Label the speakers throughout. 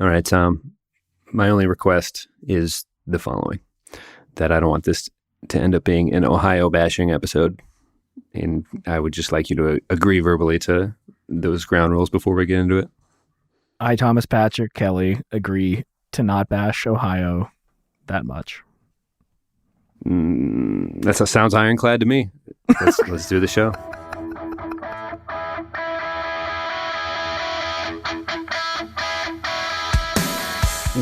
Speaker 1: All right, Tom. My only request is the following: that I don't want this to end up being an Ohio bashing episode. And I would just like you to agree verbally to those ground rules before we get into it.
Speaker 2: I, Thomas Patrick Kelly, agree to not bash Ohio that much.
Speaker 1: That sounds ironclad to me. Let's do the show.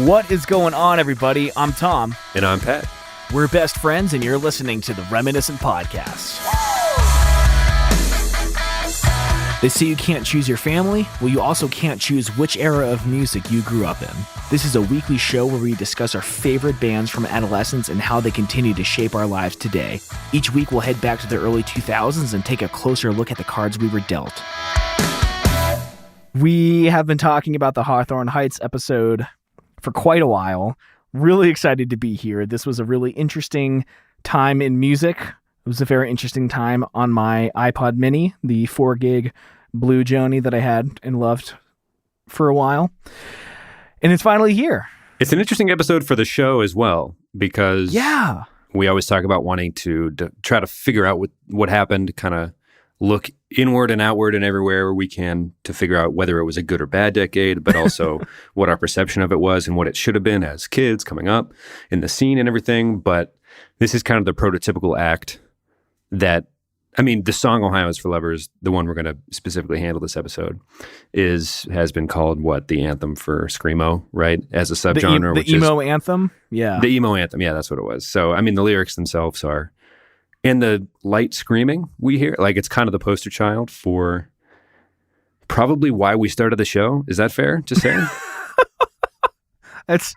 Speaker 2: What is going on, everybody? I'm Tom.
Speaker 1: And I'm Pat.
Speaker 2: We're best friends, and you're listening to the Reminiscent Podcast. They say you can't choose your family. Well, you also can't choose which era of music you grew up in. This is a weekly show where we discuss our favorite bands from adolescence and how they continue to shape our lives today. Each week, we'll head back to the early 2000s and take a closer look at the cards we were dealt. We have been talking about the Hawthorne Heights episode for quite a while. Really excited to be here. This was a really interesting time in music. It was a very interesting time on my iPod mini, the 4-gig Blue Joni that I had and loved for a while. And it's finally here.
Speaker 1: It's an interesting episode for the show as well, because we always talk about wanting to try to figure out what happened, kind of look inward and outward and everywhere we can to figure out whether it was a good or bad decade, but also what our perception of it was and what it should have been as kids coming up in the scene and everything. But this is kind of the prototypical act that, I mean, the song Ohio is for Lovers, the one we're going to specifically handle this episode, has been called, the anthem for Screamo, right? As a subgenre.
Speaker 2: The Emo Anthem? Yeah.
Speaker 1: The Emo Anthem, yeah, that's what it was. So, I mean, the lyrics themselves are, and the light screaming we hear, it's kind of the poster child for probably why we started the show. Is that fair to say?
Speaker 2: It's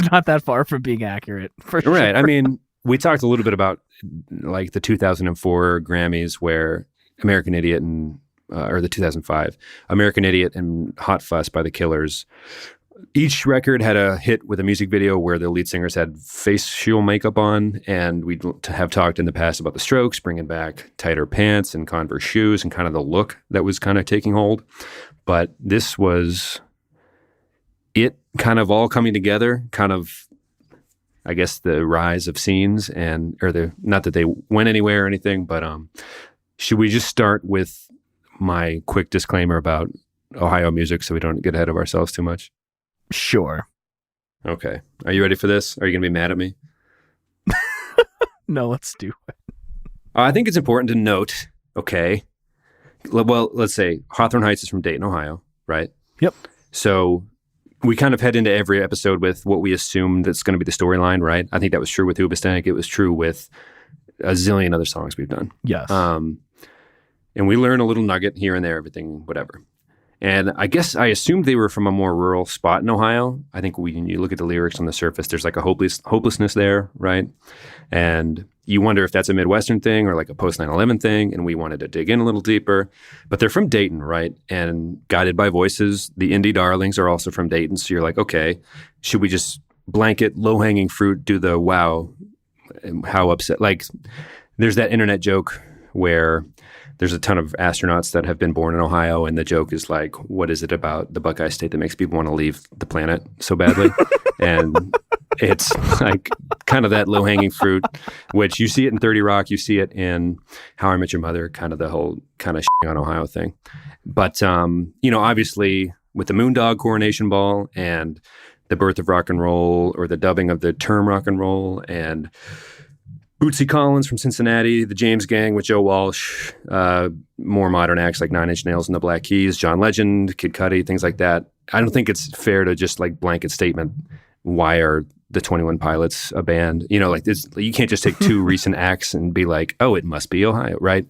Speaker 2: not that far from being accurate, for sure.
Speaker 1: Right. I mean, we talked a little bit about the 2004 Grammys where American Idiot or the 2005 American Idiot and Hot Fuss by the Killers. Each record had a hit with a music video where the lead singers had facial makeup on, and we have talked in the past about the Strokes bringing back tighter pants and Converse shoes and kind of the look that was kind of taking hold. But this was it kind of all coming together, kind of, I guess, the rise of scenes not that they went anywhere or anything, but should we just start with my quick disclaimer about Ohio music so we don't get ahead of ourselves too much?
Speaker 2: Sure.
Speaker 1: Okay. Are you ready for this? Are you going to be mad at me?
Speaker 2: No, let's do it.
Speaker 1: I think it's important to note, okay, well, let's say Hawthorne Heights is from Dayton, Ohio, right?
Speaker 2: Yep.
Speaker 1: So we kind of head into every episode with what we assume that's going to be the storyline, right? I think that was true with Hoobastank. It was true with a zillion other songs we've done.
Speaker 2: Yes.
Speaker 1: And we learn a little nugget here and there, everything, whatever. And I guess I assumed they were from a more rural spot in Ohio. I think when you look at the lyrics on the surface, there's a hopelessness there, right? And you wonder if that's a Midwestern thing or a post 9/11 thing, and we wanted to dig in a little deeper. But they're from Dayton, right? And Guided by Voices, the indie darlings are also from Dayton. So you're like, okay, should we just blanket low-hanging fruit, do the wow, how upset? There's that internet joke where there's a ton of astronauts that have been born in Ohio, and the joke is what is it about the Buckeye State that makes people want to leave the planet so badly? And it's kind of that low-hanging fruit, which you see it in 30 Rock, you see it in How I Met Your Mother, kind of the whole kind of on Ohio thing. But, obviously with the Moondog Coronation Ball and the birth of rock and roll, or the dubbing of the term rock and roll, and Bootsy Collins from Cincinnati, the James Gang with Joe Walsh, more modern acts like Nine Inch Nails and the Black Keys, John Legend, Kid Cudi, things like that. I don't think it's fair to just blanket statement, why are the 21 Pilots a band? You can't just take two recent acts and be like, oh, it must be Ohio, right?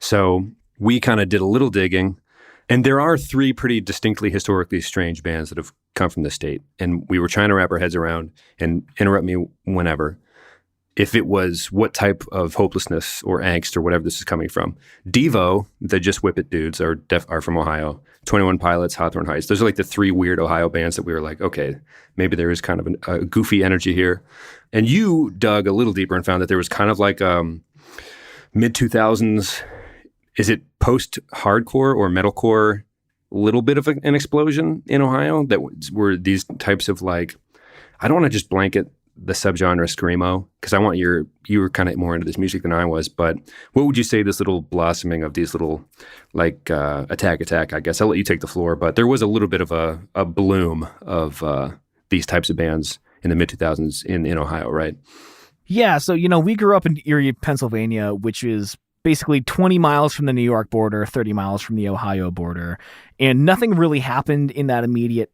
Speaker 1: So we kind of did a little digging, and there are three pretty distinctly historically strange bands that have come from the state, and we were trying to wrap our heads around, and interrupt me whenever, if it was what type of hopelessness or angst or whatever this is coming from. Devo, the Just Whip It dudes, are from Ohio. 21 Pilots, Hawthorne Heights. Those are the three weird Ohio bands that we were like, okay, maybe there is kind of a goofy energy here. And you dug a little deeper and found that there was kind of mid-2000s, is it post-hardcore or metalcore little bit of an explosion in Ohio that were these types of like, I don't want to just blanket the subgenre screamo because I want you were kind of more into this music than I was, but what would you say this little blossoming of these little like attack, I guess I'll let you take the floor, but there was a little bit of a bloom of these types of bands in the mid 2000s in Ohio, right?
Speaker 2: Yeah. So, we grew up in Erie, Pennsylvania, which is basically 20 miles from the New York border, 30 miles from the Ohio border, and nothing really happened in that immediate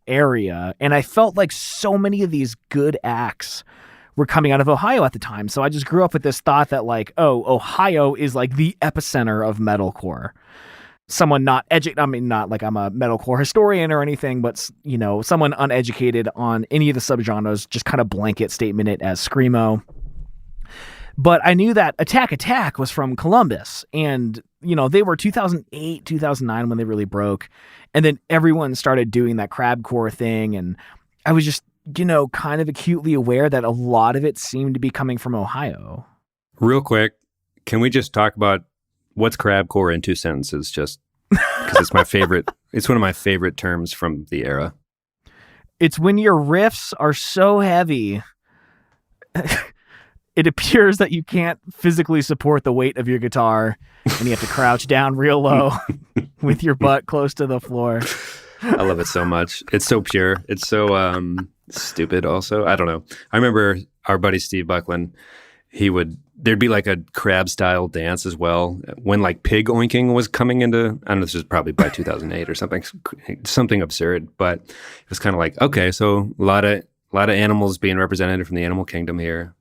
Speaker 2: area. And I felt like so many of these good acts were coming out of Ohio at the time. So I just grew up with this thought that like, oh, Ohio is like the epicenter of metalcore. Someone not like I'm a metalcore historian or anything, but someone uneducated on any of the subgenres just kind of blanket statement it as screamo. But I knew that Attack was from Columbus, and they were 2008, 2009 when they really broke. And then everyone started doing that crabcore thing. And I was just, kind of acutely aware that a lot of it seemed to be coming from Ohio.
Speaker 1: Real quick, can we just talk about what's crabcore in 2 sentences? Just because it's my favorite. It's one of my favorite terms from the era.
Speaker 2: It's when your riffs are so heavy, it appears that you can't physically support the weight of your guitar and you have to crouch down real low with your butt close to the floor.
Speaker 1: I love it so much. It's so pure. It's so stupid also. I don't know. I remember our buddy Steve Buckland, there'd be like a crab style dance as well when like pig oinking was coming into, I don't know, this was probably by 2008 or something absurd, but it was kind of like, okay, so a lot of animals being represented from the animal kingdom here.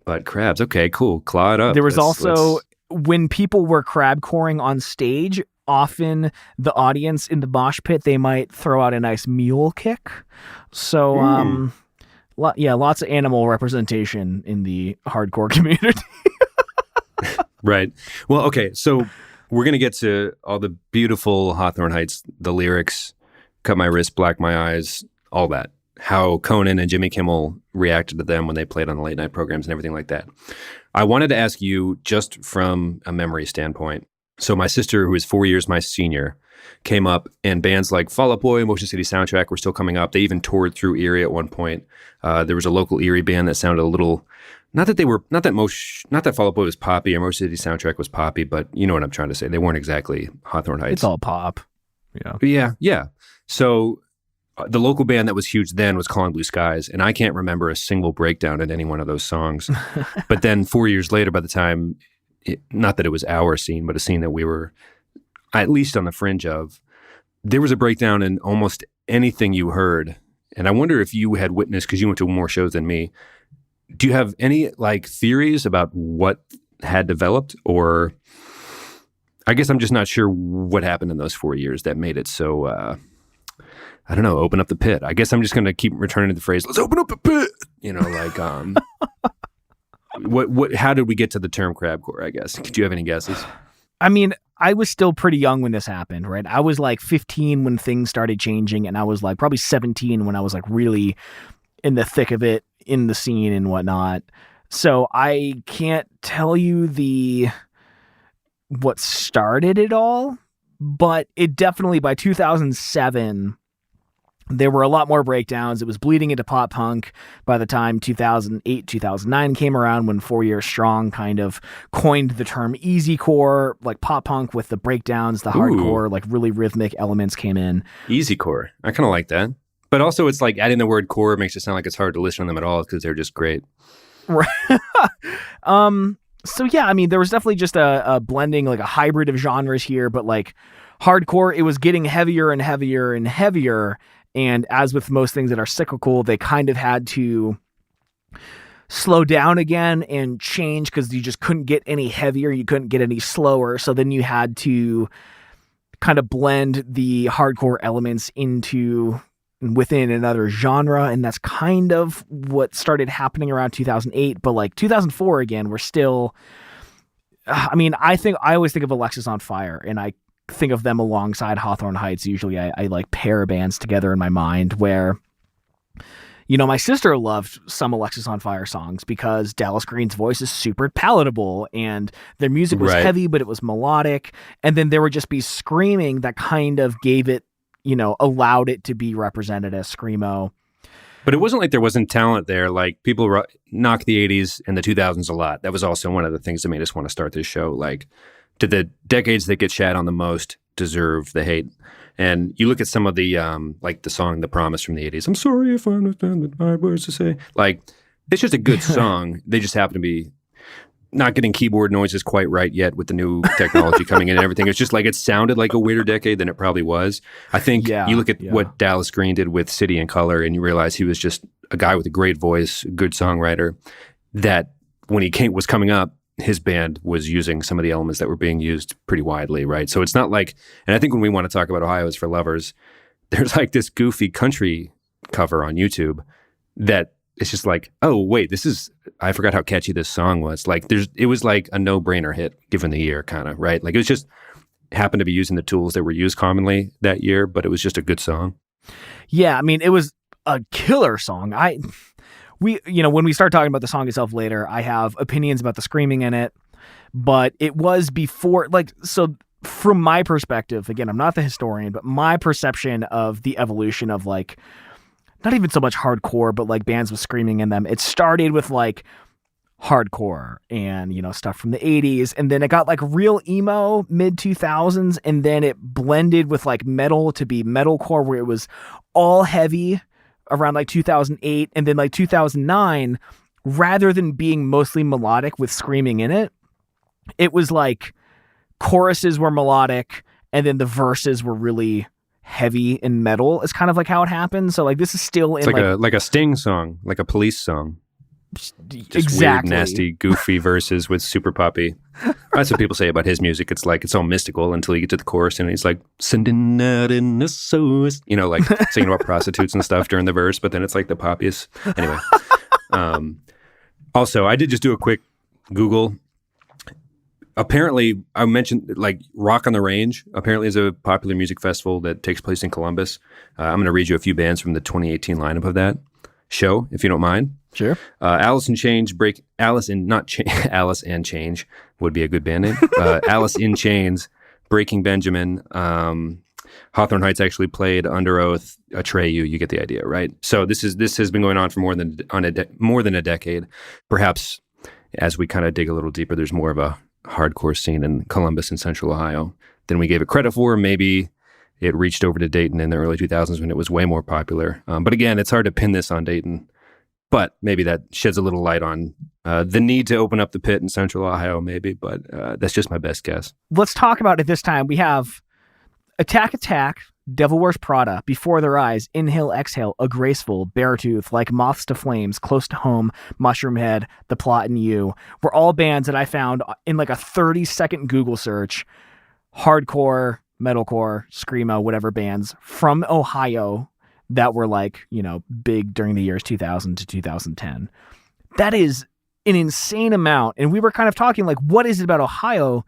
Speaker 1: But crabs, okay, cool. Claw it up.
Speaker 2: There was also, when people were crab-coring on stage, often the audience in the mosh pit, they might throw out a nice mule kick. So, lots of animal representation in the hardcore community.
Speaker 1: Right. Well, okay, so we're going to get to all the beautiful Hawthorne Heights, the lyrics, Cut My Wrist, Black My Eyes, all that. How Conan and Jimmy Kimmel reacted to them when they played on the late night programs and everything like that. I wanted to ask you just from a memory standpoint. So my sister, who is 4 years my senior, came up, and bands like Fall Out Boy, Motion City Soundtrack were still coming up. They even toured through Erie at one point. There was a local Erie band that sounded a little, not that Fall Out Boy was poppy or Motion City Soundtrack was poppy, but you know what I'm trying to say. They weren't exactly Hawthorne Heights.
Speaker 2: It's all pop. Yeah.
Speaker 1: Yeah. So the local band that was huge then was Calling Blue Skies, and I can't remember a single breakdown in any one of those songs. But then 4 years later, by the time, not that it was our scene, but a scene that we were at least on the fringe of, there was a breakdown in almost anything you heard. And I wonder if you had witnessed, because you went to more shows than me, do you have any like theories about what had developed? Or I guess I'm just not sure what happened in those 4 years that made it so... I don't know, open up the pit. I guess I'm just going to keep returning to the phrase, let's open up the pit. How did we get to the term crabcore, I guess? Do you have any guesses?
Speaker 2: I mean, I was still pretty young when this happened, right? I was like 15 when things started changing, and I was like probably 17 when I was like really in the thick of it, in the scene and whatnot. So I can't tell you what started it all, but it definitely, by 2007... there were a lot more breakdowns. It was bleeding into pop punk by the time 2008, 2009 came around, when 4 Year Strong kind of coined the term easycore, like pop punk with the breakdowns, the hardcore, like really rhythmic elements came in.
Speaker 1: Easycore. I kind of like that. But also it's like adding the word core makes it sound like it's hard to listen to them at all because they're just great.
Speaker 2: Right. So yeah, I mean, there was definitely just a blending, like a hybrid of genres here, but like hardcore, it was getting heavier and heavier and heavier. And as with most things that are cyclical, they kind of had to slow down again and change because you just couldn't get any heavier. You couldn't get any slower. So then you had to kind of blend the hardcore elements within another genre. And that's kind of what started happening around 2008. But like 2004, again, we're still, I mean, I always think of Alexis on Fire, and I think of them alongside Hawthorne Heights. Usually I like pair bands together in my mind where, My sister loved some Alexis on Fire songs because Dallas Green's voice is super palatable and their music was
Speaker 1: Right.
Speaker 2: heavy, but it was melodic. And then there would just be screaming that kind of gave it, allowed it to be represented as screamo.
Speaker 1: But it wasn't like there wasn't talent there. Like people knock the 80s and the 2000s a lot. That was also one of the things that made us want to start this show. Like, did the decades that get shat on the most deserve the hate? And you look at some of the, like the song The Promise from the 80s. I'm sorry if I understand the hard words to say. Like, it's just a good song. They just happen to be not getting keyboard noises quite right yet with the new technology coming in and everything. It's just like it sounded like a weirder decade than it probably was. I think you look at what Dallas Green did with City and Color and you realize he was just a guy with a great voice, a good songwriter, that when he was coming up, his band was using some of the elements that were being used pretty widely, right? So it's not like, and I think when we want to talk about Ohio is for Lovers, there's like this goofy country cover on YouTube that it's just like, oh, wait, I forgot how catchy this song was. Like it was like a no-brainer hit given the year kind of, right? Like it was just happened to be using the tools that were used commonly that year, but it was just a good song.
Speaker 2: Yeah, I mean, it was a killer song. When we start talking about the song itself later, I have opinions about the screaming in it, but it was before, so from my perspective, again, I'm not the historian, but my perception of the evolution of not even so much hardcore, but like bands with screaming in them. It started with like hardcore and, stuff from the 80s. And then it got like real emo mid 2000s. And then it blended with like metal to be metalcore where it was all heavy around like 2008. And then like 2009, rather than being mostly melodic with screaming in it, it was like choruses were melodic and then the verses were really heavy and metal is kind of like how it happened. So like this is still in
Speaker 1: like a Sting song, like a Police song. Just
Speaker 2: exactly.
Speaker 1: Weird, nasty, goofy verses with super poppy. That's what people say about his music. It's like it's all mystical until you get to the chorus and he's like sending out in the source, like singing about prostitutes and stuff during the verse, but then it's like the poppiest. Anyway. Also, I did just do a quick Google. Apparently, I mentioned like Rock on the Range apparently is a popular music festival that takes place in Columbus. I'm going to read you a few bands from the 2018 lineup of that show, if you don't mind.
Speaker 2: Sure.
Speaker 1: Alice and Change would be a good band name. Alice in Chains, Breaking Benjamin, Hawthorne Heights actually played Under Oath, Atreyu. You get the idea, right? So this has been going on for more than a decade. Perhaps as we kind of dig a little deeper, there's more of a hardcore scene in Columbus and Central Ohio than we gave it credit for. Maybe it reached over to Dayton in the early 2000s when it was way more popular. But again, it's hard to pin this on Dayton. But maybe that sheds a little light on the need to open up the pit in Central Ohio, maybe. But that's just my best guess.
Speaker 2: Let's talk about it this time. We have Attack, Devil Wears Prada, Before Their Eyes, Inhale, Exhale, A Graceful, Beartooth, Like Moths to Flames, Close to Home, Mushroom Head, The Plot and You. Were all bands that I found in like a 30-second Google search. Hardcore, metalcore, screamo, whatever bands from Ohio that were like, big during the years 2000 to 2010. That is an insane amount. And we were kind of talking like, what is it about Ohio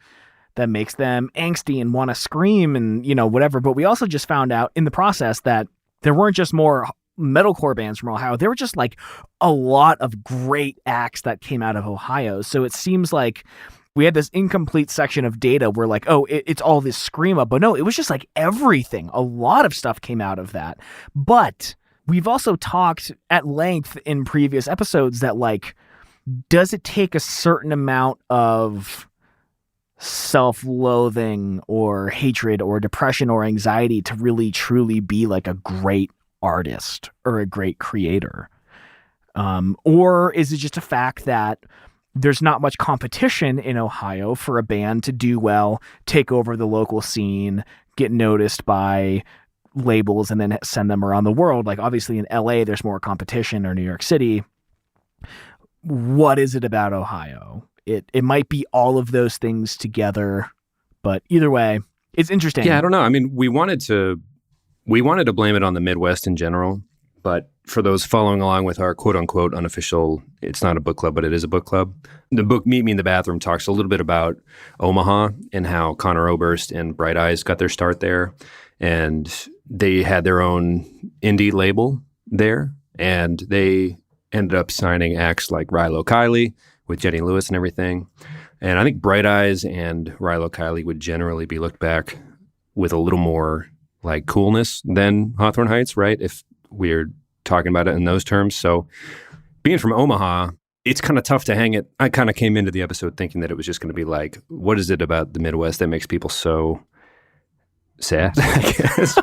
Speaker 2: that makes them angsty and want to scream and, whatever. But we also just found out in the process that there weren't just more metalcore bands from Ohio. There were just like a lot of great acts that came out of Ohio. So it seems like we had this incomplete section of data where like, oh, it's all this screamo, but no, it was just like everything. A lot of stuff came out of that. But we've also talked at length in previous episodes that like, does it take a certain amount of self-loathing or hatred or depression or anxiety to really truly be like a great artist or a great creator? Or is it just a fact that there's not much competition in Ohio for a band to do well, take over the local scene, get noticed by labels, and then send them around the world? Like obviously in LA, there's more competition, or New York City. What is it about Ohio? It might be all of those things together, but either way, it's interesting.
Speaker 1: Yeah, I don't know. I mean, we wanted to blame it on the Midwest in general, but for those following along with our quote-unquote unofficial, it's not a book club, but it is a book club, the book Meet Me in the Bathroom talks a little bit about Omaha and how Conor Oberst and Bright Eyes got their start there, and they had their own indie label there And they ended up signing acts like Rilo Kiley with Jenny Lewis and everything. And I think Bright Eyes and Rilo Kiley would generally be looked back with a little more like coolness than Hawthorne Heights, right? If we're talking about it in those terms. So being from Omaha, it's kind of tough to hang it. I kind of came into the episode thinking that it was just going to be like, what is it about the Midwest that makes people so sad, I guess,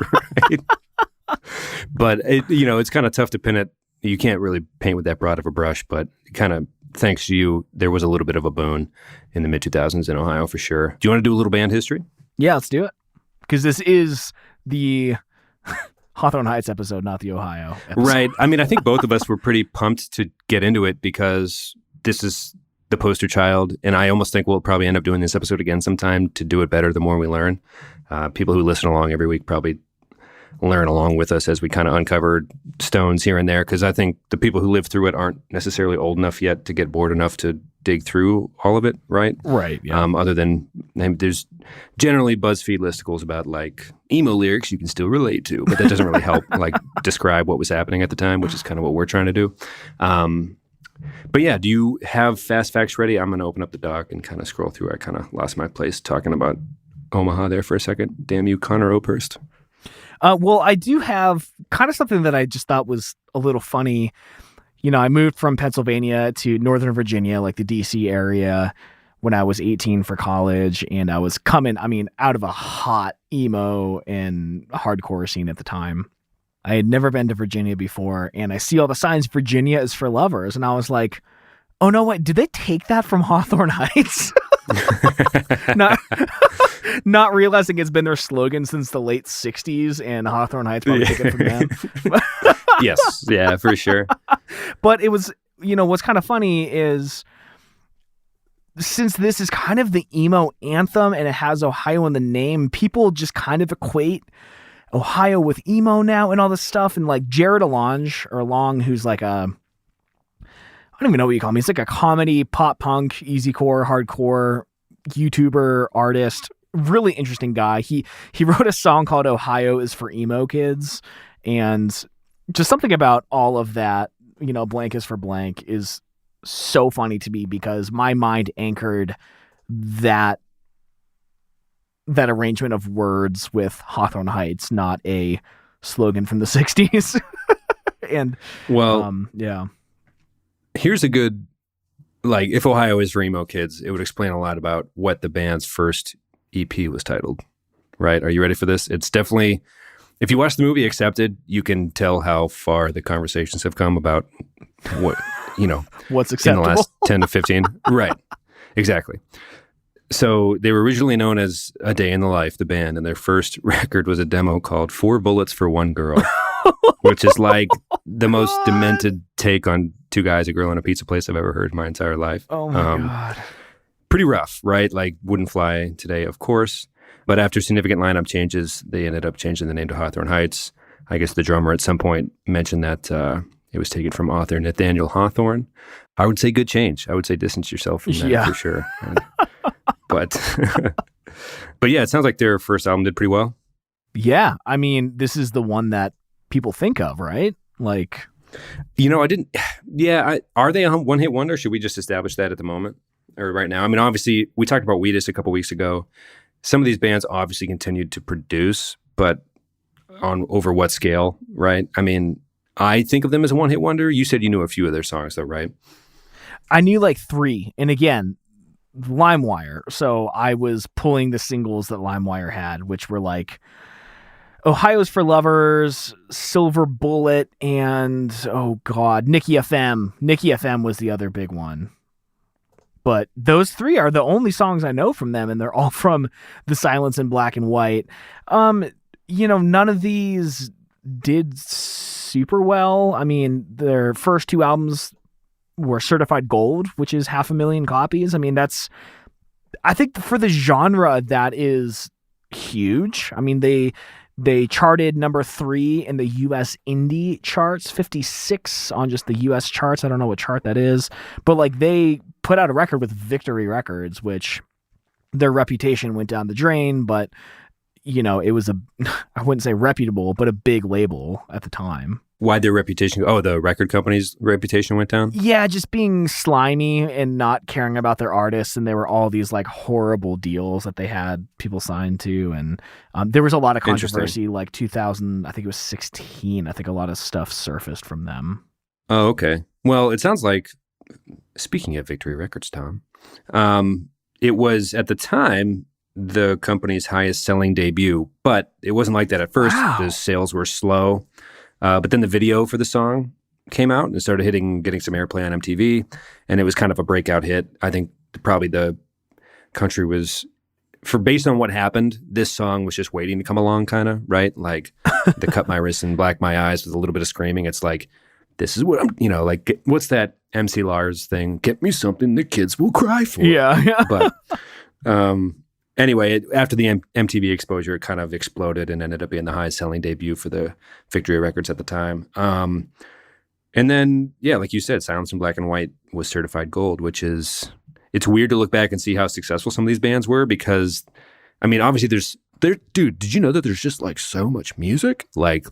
Speaker 1: right? But it's kind of tough to pin it. You can't really paint with that broad of a brush, but kind of thanks to you, there was a little bit of a boon in the mid-2000s in Ohio for sure. Do you want to do a little band history?
Speaker 2: Yeah, let's do it. Because this is the Hawthorne Heights episode, not the Ohio episode.
Speaker 1: Right. I mean, I think both of us were pretty pumped to get into it because this is the poster child. And I almost think we'll probably end up doing this episode again sometime to do it better the more we learn. People who listen along every week probably learn along with us as we kind of uncovered stones here and there. Because I think the people who live through it aren't necessarily old enough yet to get bored enough to dig through all of it, right?
Speaker 2: Right, yeah.
Speaker 1: Other than there's generally BuzzFeed listicles about like emo lyrics you can still relate to, but that doesn't really help like describe what was happening at the time, which is kind of what we're trying to do. But yeah, do you have fast facts ready? I'm going to open up the doc and kind of scroll through. I kind of lost my place talking about Omaha there for a second. Damn you, Connor Oberst.
Speaker 2: Well, I do have kind of something that I just thought was a little funny. I moved from Pennsylvania to Northern Virginia, like the DC area, when I was 18 for college. And I was coming, out of a hot emo and hardcore scene at the time. I had never been to Virginia before. And I see all the signs, Virginia is for lovers. And I was like, oh, no, wait, did they take that from Hawthorne Heights? Not realizing it's been their slogan since the late 60s, and Hawthorne Heights probably took it from them.
Speaker 1: Yes, yeah, for sure.
Speaker 2: But it was, what's kind of funny is since this is kind of the emo anthem and it has Ohio in the name, people just kind of equate Ohio with emo now and all this stuff. And like Jared Along, who's like I don't even know what you call him. He's like a comedy, pop punk, easycore, hardcore YouTuber, artist, really interesting guy. He wrote a song called Ohio is for Emo Kids. And just something about all of that, blank is for blank is so funny to me because my mind anchored that arrangement of words with Hawthorne Heights, not a slogan from the 60s. And yeah.
Speaker 1: Here's a good, like, if Ohio is for emo kids, it would explain a lot about what the band's first EP was titled, right? Are you ready for this? It's definitely, if you watch the movie Accepted, you can tell how far the conversations have come about what,
Speaker 2: what's acceptable
Speaker 1: in the last 10 to 15. Right. Exactly. So they were originally known as A Day in the Life, the band, and their first record was a demo called 4 Bullets for One Girl, which is like the most demented take on two guys, a girl, and a pizza place I've ever heard in my entire life.
Speaker 2: Oh my God.
Speaker 1: Pretty rough, right? Like wouldn't fly today, of course. But after significant lineup changes, they ended up changing the name to Hawthorne Heights. I guess the drummer at some point mentioned that it was taken from author Nathaniel Hawthorne. I would say good change. I would say distance yourself from that for sure. But yeah, it sounds like their first album did pretty well.
Speaker 2: Yeah. I mean, this is the one that people think of, right? Like,
Speaker 1: I didn't. Yeah. Are they a one-hit wonder? Should we just establish that at the moment or right now? I mean, obviously, we talked about Wheatus a couple weeks ago. Some of these bands obviously continued to produce, but on over what scale, right? I mean, I think of them as a one-hit wonder. You said you knew a few of their songs, though, right?
Speaker 2: I knew like 3. And again, LimeWire. So I was pulling the singles that LimeWire had, which were like Ohio's for Lovers, Silver Bullet, and Nicky FM. Nicky FM was the other big one. But those 3 are the only songs I know from them, and they're all from The Silence in Black and White. None of these did super well. I mean, their first 2 albums were certified gold, which is 500,000 copies. I mean, I think for the genre, that is huge. I mean, they charted number 3 in the U.S. indie charts, 56 on just the U.S. charts. I don't know what chart that is, but like they put out a record with Victory Records, which their reputation went down the drain, but it was I wouldn't say reputable, but a big label at the time.
Speaker 1: Why their reputation? Oh, the record company's reputation went down?
Speaker 2: Yeah, just being slimy and not caring about their artists. And there were all these like horrible deals that they had people signed to. And there was a lot of controversy, like 2000, I think it was 16. I think a lot of stuff surfaced from them.
Speaker 1: Oh, okay. Well, it sounds like, speaking of Victory Records, Tom, it was at the time the company's highest selling debut, but it wasn't like that at first.
Speaker 2: Wow.
Speaker 1: The sales were slow. But then the video for the song came out and started getting some airplay on MTV, and it was kind of a breakout hit. I think probably the country was, based on what happened, this song was just waiting to come along, kind of, right? Like the Cut My Wrists and Black My Eyes with a little bit of screaming. It's like, this is what I'm, like, what's that MC Lars thing? Get me something the kids will cry for.
Speaker 2: Yeah.
Speaker 1: But anyway, after the MTV exposure, it kind of exploded and ended up being the highest selling debut for the Victory Records at the time. And then, yeah, like you said, Silence in Black and White was certified gold, which is, it's weird to look back and see how successful some of these bands were because, I mean, obviously dude, did you know that there's just like so much music? Like,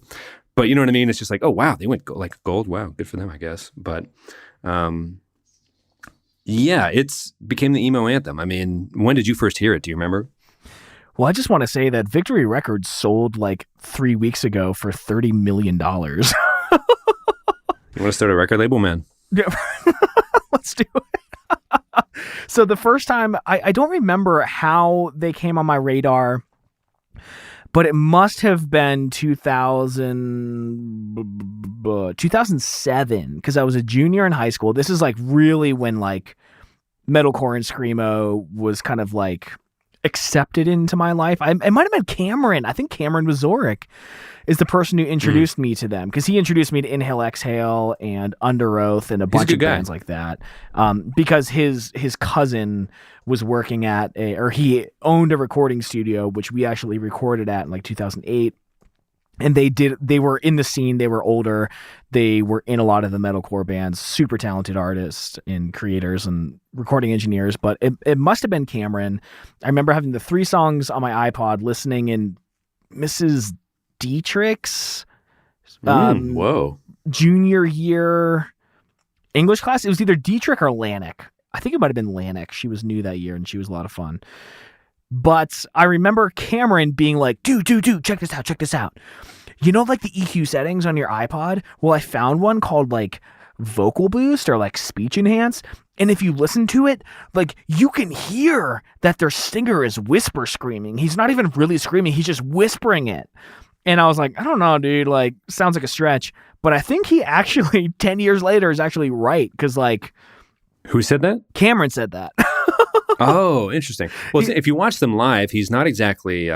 Speaker 1: but you know what I mean? It's just like, oh, wow, they went gold. Wow, good for them, I guess. But, yeah, it's became the emo anthem. I mean, when did you first hear it? Do you remember?
Speaker 2: Well, I just want to say that Victory Records sold like 3 weeks ago for $30 million.
Speaker 1: You want to start a record label, man?
Speaker 2: Yeah. Let's do it. So the first time, I don't remember how they came on my radar, but it must have been 2007 because I was a junior in high school. This is like really when like metalcore and screamo was kind of like accepted into my life. It might have been Cameron. I think Cameron Wazorek is the person who introduced me to them because he introduced me to Inhale Exhale and Under Oath and a bunch of bands like that. Because his cousin was working at he owned a recording studio, which we actually recorded at in like 2008. And they were in the scene. They were older. They were in a lot of the metalcore bands, super talented artists and creators and recording engineers. But it must have been Cameron. I remember having the 3 songs on my iPod, listening in Mrs. Dietrich's junior year English class. It was either Dietrich or Lanik. I think it might have been Lanik. She was new that year and she was a lot of fun. But I remember Cameron being like, dude, check this out. You know, like the EQ settings on your iPod? Well, I found one called like Vocal Boost or like Speech Enhance. And if you listen to it, like you can hear that their singer is whisper screaming. He's not even really screaming. He's just whispering it. And I was like, I don't know, dude, like sounds like a stretch. But I think he actually 10 years later is actually right. Cause like,
Speaker 1: who said that?
Speaker 2: Cameron said that.
Speaker 1: Oh, interesting. Well, if you watch them live, he's not exactly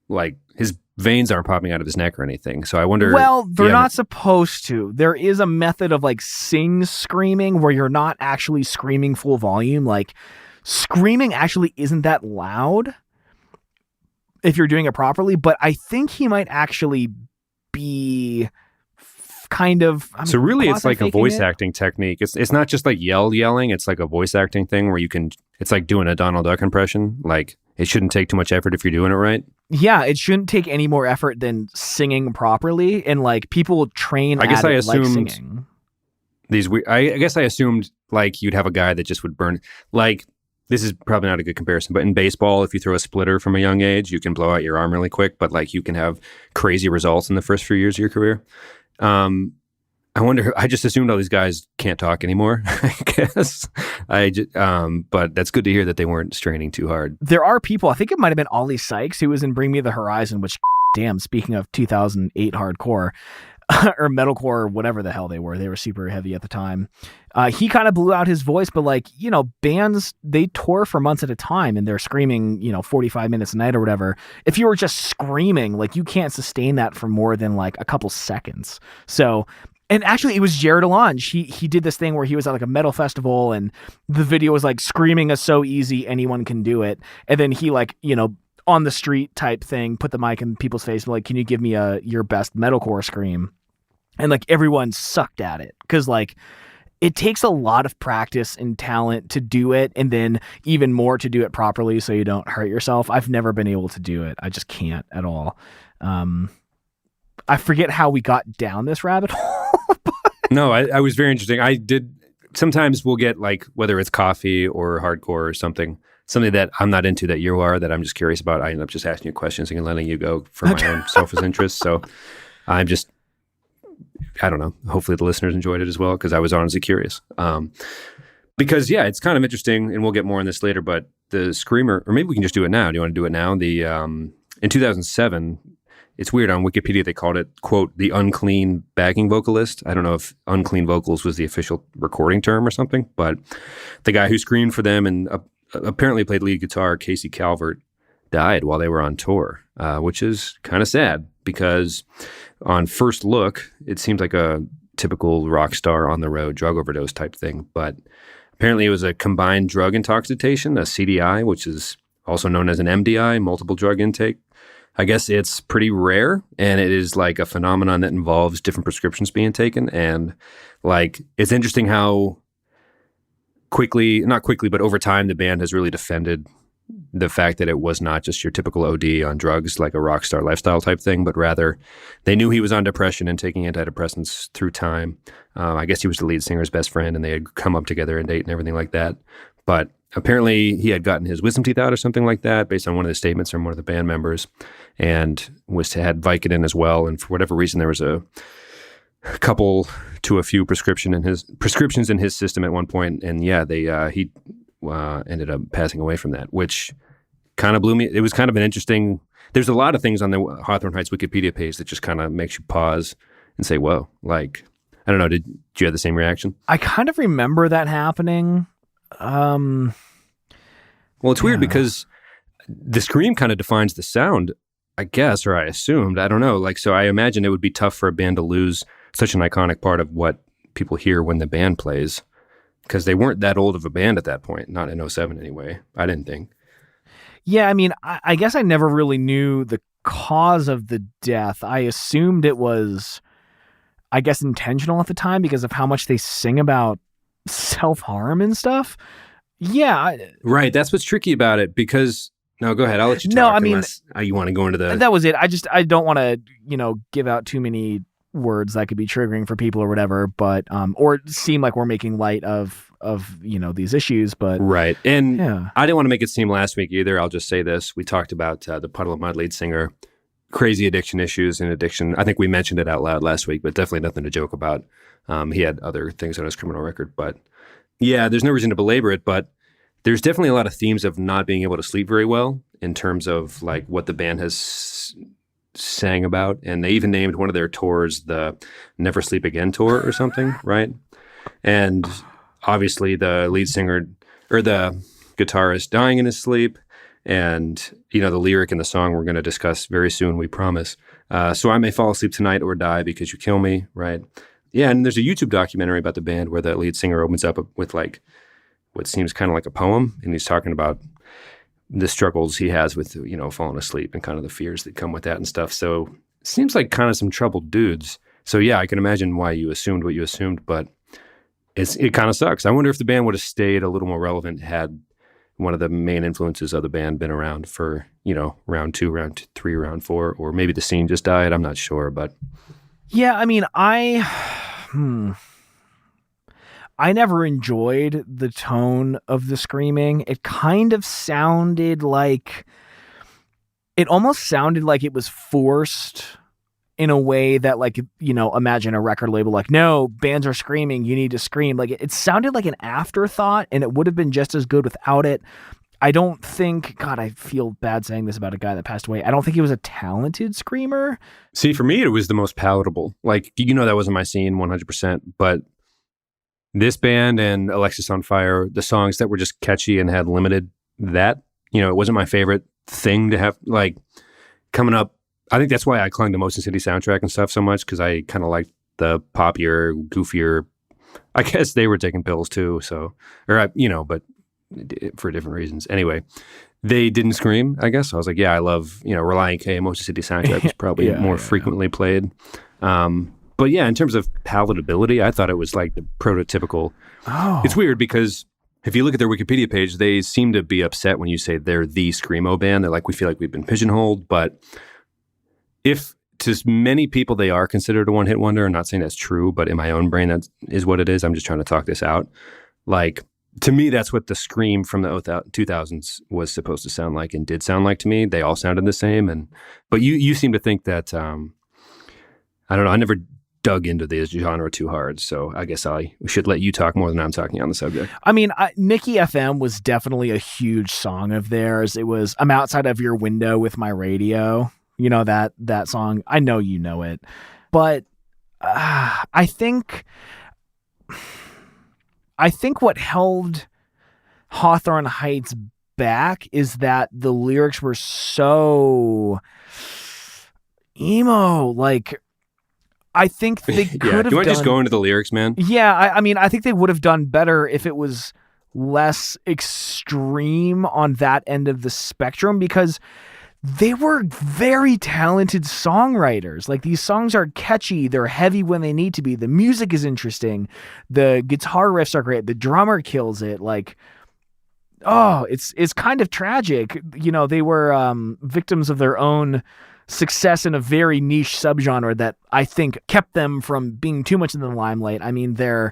Speaker 1: like his veins aren't popping out of his neck or anything. So I wonder.
Speaker 2: Well, they're not supposed to. There is a method of like screaming where you're not actually screaming full volume. Like screaming actually isn't that loud if you're doing it properly. But I think he might actually be kind of.
Speaker 1: So really, it's like a voice acting technique. It's not just like yelling. It's like a voice acting thing where you can. It's like doing a Donald Duck impression. Like it shouldn't take too much effort if you're doing it right.
Speaker 2: Yeah, it shouldn't take any more effort than singing properly. And like people train.
Speaker 1: I guess I assumed
Speaker 2: like singing.
Speaker 1: I guess I assumed like you'd have a guy that just would burn. Like this is probably not a good comparison, but in baseball, if you throw a splitter from a young age, you can blow out your arm really quick. But like you can have crazy results in the first few years of your career. I wonder. I just assumed all these guys can't talk anymore. I guess. But that's good to hear that they weren't straining too hard.
Speaker 2: There are people. I think it might have been Ollie Sykes who was in Bring Me the Horizon. Which, damn. Speaking of 2008 hardcore or metalcore or whatever the hell they were super heavy at the time. He kind of blew out his voice, but like bands they tour for months at a time and they're screaming 45 minutes a night or whatever. If you were just screaming, like you can't sustain that for more than like a couple seconds. So. And actually, it was Jared Alonge. He did this thing where he was at like a metal festival, and the video was like screaming is so easy, anyone can do it. And then he like on the street type thing, put the mic in people's face and like, can you give me your best metalcore scream? And like everyone sucked at it because like it takes a lot of practice and talent to do it, and then even more to do it properly so you don't hurt yourself. I've never been able to do it. I just can't at all. I forget how we got down this rabbit hole.
Speaker 1: No, I was very interesting. I did. Sometimes we'll get like, whether it's coffee or hardcore or something that I'm not into that you are, that I'm just curious about. I end up just asking you questions and letting you go for my own selfish interest. So I don't know. Hopefully the listeners enjoyed it as well, because I was honestly curious. Because yeah, it's kind of interesting, and we'll get more on this later, but the screamer, or maybe we can just do it now. Do you want to do it now? In 2007, it's weird, on Wikipedia they called it, quote, the unclean backing vocalist. I don't know if unclean vocals was the official recording term or something, but the guy who screamed for them and apparently played lead guitar, Casey Calvert, died while they were on tour, which is kind of sad, because on first look, it seems like a typical rock star on the road drug overdose type thing, but apparently it was a combined drug intoxication, a CDI, which is also known as an MDI, multiple drug intake. I guess it's pretty rare, and it is like a phenomenon that involves different prescriptions being taken. And like, it's interesting how not quickly, but over time, the band has really defended the fact that it was not just your typical OD on drugs, like a rock star lifestyle type thing, but rather they knew he was on depression and taking antidepressants through time. I guess he was the lead singer's best friend, and they had come up together and date and everything like that. But apparently he had gotten his wisdom teeth out or something like that, based on one of the statements from one of the band members, and had Vicodin as well. And for whatever reason, there was a couple to a few prescriptions in his system at one point, and yeah, he ended up passing away from that, which kind of blew me. It was kind of an interesting. There's a lot of things on the Hawthorne Heights Wikipedia page that just kind of makes you pause and say, "Whoa!" Like, I don't know. Did you have the same reaction?
Speaker 2: I kind of remember that happening.
Speaker 1: Well, it's weird because the scream kind of defines the sound, I guess, or I assumed. I don't know. Like, so I imagine it would be tough for a band to lose such an iconic part of what people hear when the band plays, because they weren't that old of a band at that point. Not in 07 anyway, I didn't think.
Speaker 2: Yeah, I mean, I guess I never really knew the cause of the death. I assumed it was, I guess, intentional at the time because of how much they sing about self-harm and stuff. Yeah.
Speaker 1: Right. That's what's tricky about it, because no, go ahead. I'll let you talk.
Speaker 2: No, I mean,
Speaker 1: unless you want to go into
Speaker 2: that was it. I don't want to, give out too many words that could be triggering for people or whatever, but, or seem like we're making light of, these issues, but.
Speaker 1: Right. And yeah. I didn't want to make it seem last week either. I'll just say this. We talked about the Puddle of Mud lead singer, crazy addiction issues and addiction. I think we mentioned it out loud last week, but definitely nothing to joke about. He had other things on his criminal record, but yeah, there's no reason to belabor it, but there's definitely a lot of themes of not being able to sleep very well in terms of like what the band has sang about. And they even named one of their tours the Never Sleep Again tour or something, right? And obviously the lead singer or the guitarist dying in his sleep, and the lyric in the song we're going to discuss very soon, we promise. So I may fall asleep tonight or die because you kill me, right? Yeah, and there's a YouTube documentary about the band where the lead singer opens up with like what seems kind of like a poem, and he's talking about the struggles he has with falling asleep and kind of the fears that come with that and stuff. So it seems like kind of some troubled dudes. So yeah, I can imagine why you assumed what you assumed, but it kind of sucks. I wonder if the band would have stayed a little more relevant had one of the main influences of the band been around for round 2, round 3, round 4, or maybe the scene just died. I'm not sure, but
Speaker 2: yeah, I mean, I never enjoyed the tone of the screaming. It kind of sounded like, it almost sounded like it was forced in a way that, like, imagine a record label like, no, bands are screaming, you need to scream. Like, it sounded like an afterthought, and it would have been just as good without it. I don't think, God, I feel bad saying this about a guy that passed away. I don't think he was a talented screamer.
Speaker 1: See, for me, it was the most palatable. Like, that wasn't my scene 100%, but this band and Alexis on Fire, the songs that were just catchy and had limited that, it wasn't my favorite thing to have, like, coming up. I think that's why I clung to Motion City soundtrack and stuff so much, because I kind of liked the poppier, goofier. I guess they were taking pills too, so, or, but for different reasons. Anyway, they didn't scream, I guess. I was like, yeah, I love, Relient K, Motion City soundtrack was probably more frequently played. But yeah, in terms of palatability, I thought it was like the prototypical. Oh. It's weird because if you look at their Wikipedia page, they seem to be upset when you say they're the screamo band. They're like, we feel like we've been pigeonholed. But if to many people, they are considered a one-hit wonder. I'm not saying that's true, but in my own brain, that is what it is. I'm just trying to talk this out. Like, to me, that's what the Scream from the 2000s was supposed to sound like and did sound like to me. They all sounded the same. But you seem to think that, I don't know, I never dug into the genre too hard. So I guess I should let you talk more than I'm talking on the subject.
Speaker 2: I mean, Nikki FM was definitely a huge song of theirs. It was I'm Outside of Your Window with My Radio. You know, that song. I know you know it. But I think what held Hawthorne Heights back is that the lyrics were so emo. Like, I think they could have
Speaker 1: Do you want to just go into the lyrics, man?
Speaker 2: Yeah, I mean, I think they would have done better if it was less extreme on that end of the spectrum, because they were very talented songwriters. Like, these songs are catchy. They're heavy when they need to be. The music is interesting. The guitar riffs are great. The drummer kills it. Like, it's kind of tragic. You know, they were victims of their own success in a very niche subgenre that I think kept them from being too much in the limelight. I mean, their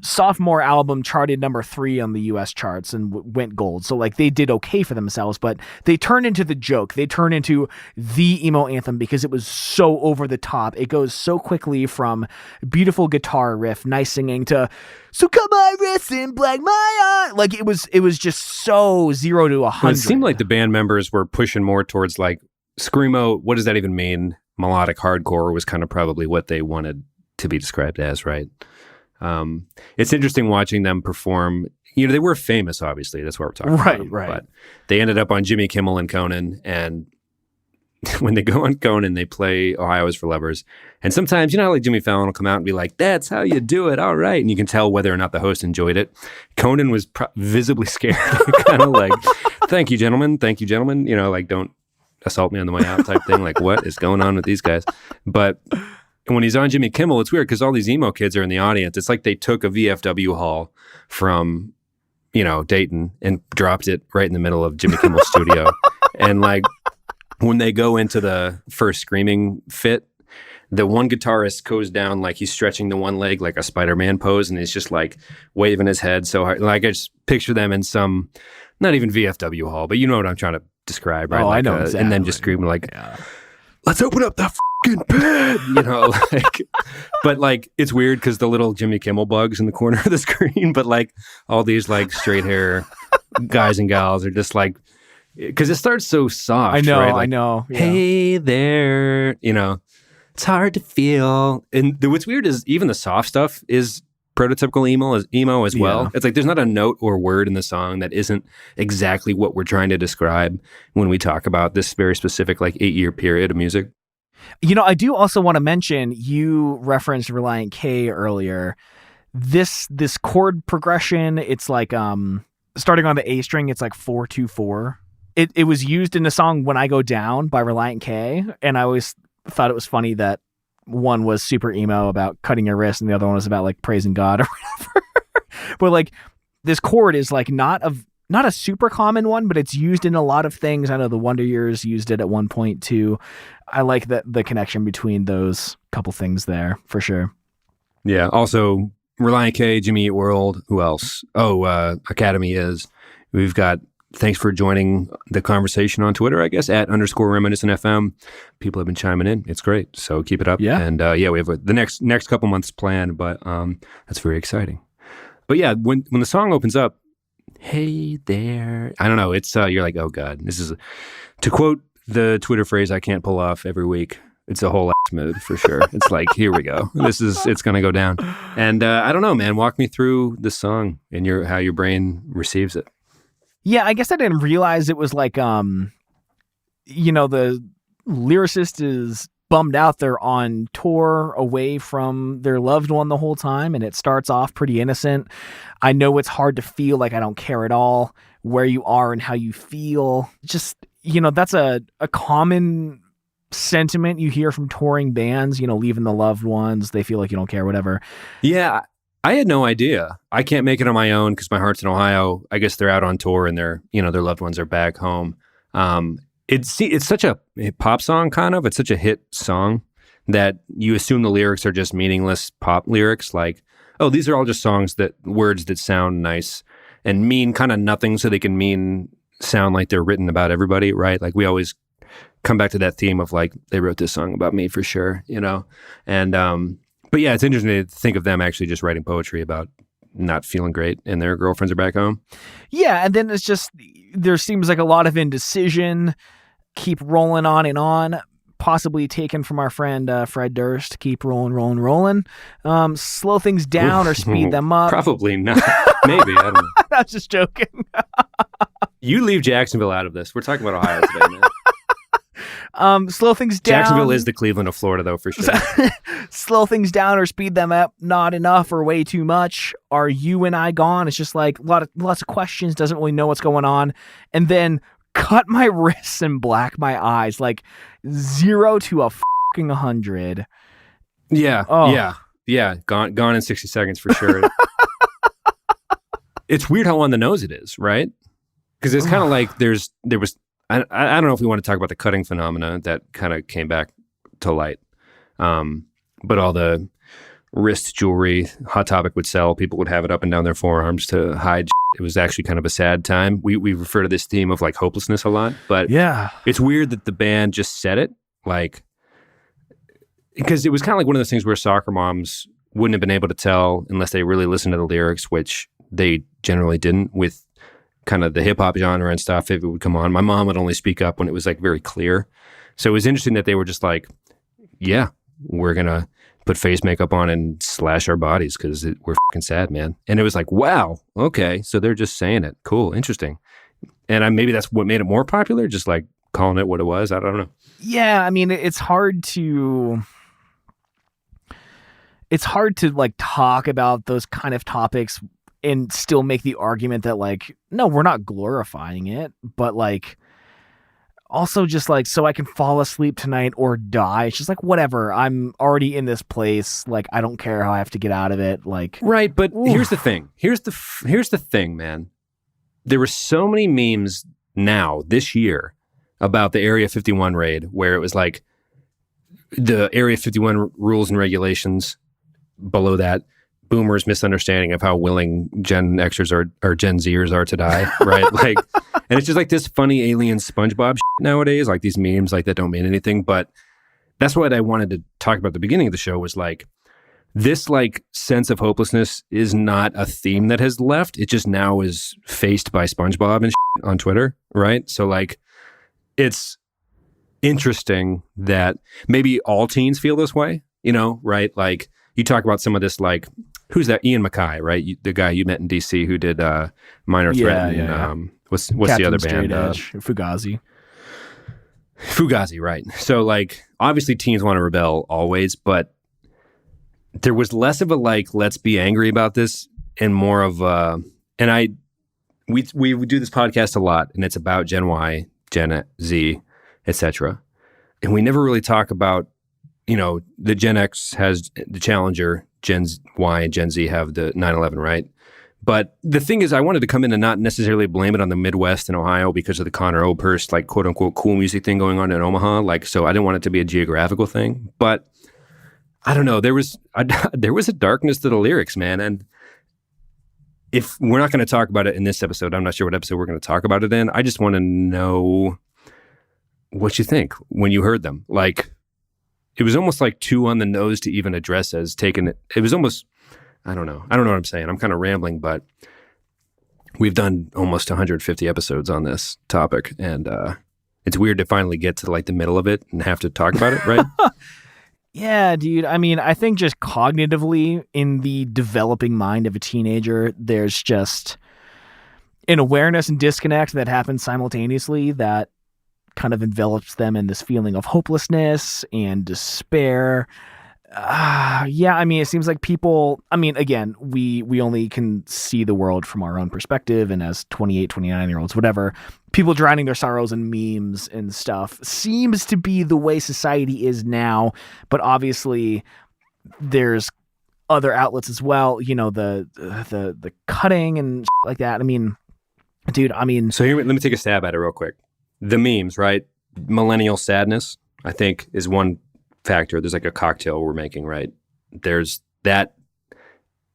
Speaker 2: sophomore album charted number 3 on the US charts and went gold. So like, they did okay for themselves, but they turned into the joke. They turned into the emo anthem because it was so over the top. It goes so quickly from beautiful guitar riff, nice singing, to so cut my wrist and black my eye. Like, it was just so 0 to 100.
Speaker 1: It seemed like the band members were pushing more towards like screamo. What does that even mean? Melodic hardcore was kind of probably what they wanted to be described as, right? It's interesting watching them perform. You know, they were famous, obviously. That's what we're talking about.
Speaker 2: Right.
Speaker 1: But they ended up on Jimmy Kimmel and Conan. And when they go on Conan, they play Ohio is for Lovers. And sometimes, you know, like Jimmy Fallon will come out and be like, that's how you do it. All right. And you can tell whether or not the host enjoyed it. Conan was visibly scared, kind of like, thank you, gentlemen. Thank you, gentlemen. You know, like, don't assault me on the way out type thing. Like, what is going on with these guys? But when he's on Jimmy Kimmel, it's weird because all these emo kids are in the audience. It's like they took a VFW hall from, you know, Dayton and dropped it right in the middle of Jimmy Kimmel's studio. And like, when they go into the first screaming fit, the one guitarist goes down like he's stretching the one leg like a Spider-Man pose, and he's just like waving his head so hard. Like, I just picture them in some, not even VFW hall, but you know what I'm trying to describe, right?
Speaker 2: Oh,
Speaker 1: like
Speaker 2: I know exactly.
Speaker 1: And then just screaming like, let's open up the fucking pit, you know, like, but like, it's weird because the little Jimmy Kimmel bugs in the corner of the screen, but like all these like straight hair guys and gals are just like, because it starts so soft.
Speaker 2: I know,
Speaker 1: right? Like,
Speaker 2: I know. Yeah.
Speaker 1: Hey there, you know, it's hard to feel. And what's weird is even the soft stuff is prototypical emo as well.
Speaker 2: Yeah.
Speaker 1: It's like there's not a note or word in the song that isn't exactly what we're trying to describe when we talk about this very specific like 8-year period of music.
Speaker 2: You know, I do also want to mention, you referenced Relient K earlier. This chord progression, it's like starting on the A string, it's like 4-2-4. It was used in the song When I Go Down by Relient K, and I always thought it was funny that one was super emo about cutting your wrist and the other one was about like praising God or whatever. But like, this chord is like not a super common one, but it's used in a lot of things. I know the Wonder Years used it at one point too. I like the connection between those couple things there for sure.
Speaker 1: Yeah. Also, Relient K, Jimmy Eat World. Who else? Oh, Academy is. We've got. Thanks for joining the conversation on Twitter, I guess, @_reminiscent FM. People have been chiming in. It's great. So keep it up.
Speaker 2: Yeah.
Speaker 1: And yeah, we have the next couple months planned, but that's very exciting. But yeah, when the song opens up, hey there, I don't know. It's you're like, oh God, this is, to quote the Twitter phrase I can't pull off every week, it's a whole ass mood for sure. It's like, here we go. It's going to go down. And I don't know, man, walk me through the song and how your brain receives it.
Speaker 2: Yeah, I guess I didn't realize it was like, you know, the lyricist is bummed out. They're on tour away from their loved one the whole time, and it starts off pretty innocent. I know it's hard to feel like I don't care at all where you are and how you feel. Just, you know, that's a common sentiment you hear from touring bands, you know, leaving the loved ones. They feel like you don't care, whatever.
Speaker 1: Yeah. I had no idea. I can't make it on my own because my heart's in Ohio. I guess they're out on tour and their loved ones are back home. it's such a pop song, kind of. It's such a hit song that you assume the lyrics are just meaningless pop lyrics. Like, oh, these are all just words that sound nice and mean kind of nothing, so they can sound like they're written about everybody, right? Like, we always come back to that theme of like, they wrote this song about me for sure, you know? And, but yeah, it's interesting to think of them actually just writing poetry about not feeling great and their girlfriends are back home.
Speaker 2: Yeah. And then it's just, there seems like a lot of indecision, keep rolling on, possibly taken from our friend Fred Durst, keep rolling. Slow things down or speed them up.
Speaker 1: Probably not. Maybe, I don't know.
Speaker 2: I was just joking.
Speaker 1: You leave Jacksonville out of this. We're talking about Ohio today, man.
Speaker 2: Slow things down.
Speaker 1: Jacksonville is the Cleveland of Florida, though, for sure.
Speaker 2: Slow things down or speed them up. Not enough or way too much. Are you and I gone? It's just like lots of questions. Doesn't really know what's going on. And then cut my wrists and black my eyes. Like 0 to a fucking 100.
Speaker 1: Yeah.
Speaker 2: Oh.
Speaker 1: Yeah. Gone in 60 seconds for sure. It's weird how on the nose it is, right? Because it's kind of like there was. I don't know if we want to talk about the cutting phenomena that kind of came back to light. But all the wrist jewelry Hot Topic would sell, people would have it up and down their forearms to hide. It was actually kind of a sad time. We refer to this theme of like hopelessness a lot, but
Speaker 2: yeah,
Speaker 1: it's weird that the band just said it, like, because it was kind of like one of those things where soccer moms wouldn't have been able to tell unless they really listened to the lyrics, which they generally didn't with kind of the hip hop genre and stuff. If it would come on, my mom would only speak up when it was like very clear. So it was interesting that they were just like, yeah, we're going to put face makeup on and slash our bodies because we're fucking sad, man. And it was like, wow, okay. So they're just saying it. Cool. Interesting. And maybe that's what made it more popular, just like calling it what it was. I don't know.
Speaker 2: Yeah. I mean, it's hard to like talk about those kind of topics and still make the argument that like, no, we're not glorifying it, but like also just like, so I can fall asleep tonight or die. It's just like, whatever. I'm already in this place. Like, I don't care how I have to get out of it. Like,
Speaker 1: right. But here's the thing. Here's the thing, man. There were so many memes now this year about the Area 51 raid where it was like the Area 51 rules and regulations. Below that, boomers' misunderstanding of how willing Gen Xers or Gen Zers are to die, right? Like, and it's just like this funny alien SpongeBob shit nowadays, like these memes like that don't mean anything. But that's what I wanted to talk about at the beginning of the show was like this like sense of hopelessness is not a theme that has left. It just now is faced by SpongeBob and shit on Twitter, right? So like it's interesting that maybe all teens feel this way, you know, right? Like you talk about some of this like, who's that? Ian MacKaye, right? The guy you met in DC who did Minor Threat.
Speaker 2: Yeah.
Speaker 1: What's
Speaker 2: Captain
Speaker 1: the other
Speaker 2: Straight
Speaker 1: band?
Speaker 2: Edge, Fugazi.
Speaker 1: Fugazi, right. So like, obviously teens want to rebel always, but there was less of a like, let's be angry about this and more of we do this podcast a lot and it's about Gen Y, Gen Z, etc. And we never really talk about, you know, the Gen X has the Challenger, Gen Y and Gen Z have the 911, right? But the thing is, I wanted to come in and not necessarily blame it on the Midwest and Ohio because of the Connor Oberst, like, quote unquote, cool music thing going on in Omaha. Like, so I didn't want it to be a geographical thing. But I don't know. There was a darkness to the lyrics, man. And if we're not going to talk about it in this episode, I'm not sure what episode we're going to talk about it in. I just want to know what you think when you heard them. Like, it was almost like too on the nose to even address as taking it. It was almost, I don't know what I'm saying. I'm kind of rambling, but we've done almost 150 episodes on this topic. And it's weird to finally get to like the middle of it and have to talk about it, right?
Speaker 2: Yeah, dude. I mean, I think just cognitively in the developing mind of a teenager, there's just an awareness and disconnect that happens simultaneously that kind of envelops them in this feeling of hopelessness and despair. Yeah, I mean, it seems like people, I mean, again, we only can see the world from our own perspective, and as 28, 29-year-olds, whatever, people drowning their sorrows in memes and stuff seems to be the way society is now, but obviously there's other outlets as well, you know, the cutting and like that. I mean, dude, I mean...
Speaker 1: So here, let me take a stab at it real quick. The memes, right? millennial sadness, I think, is one factor. There's like a cocktail we're making, right? There's that,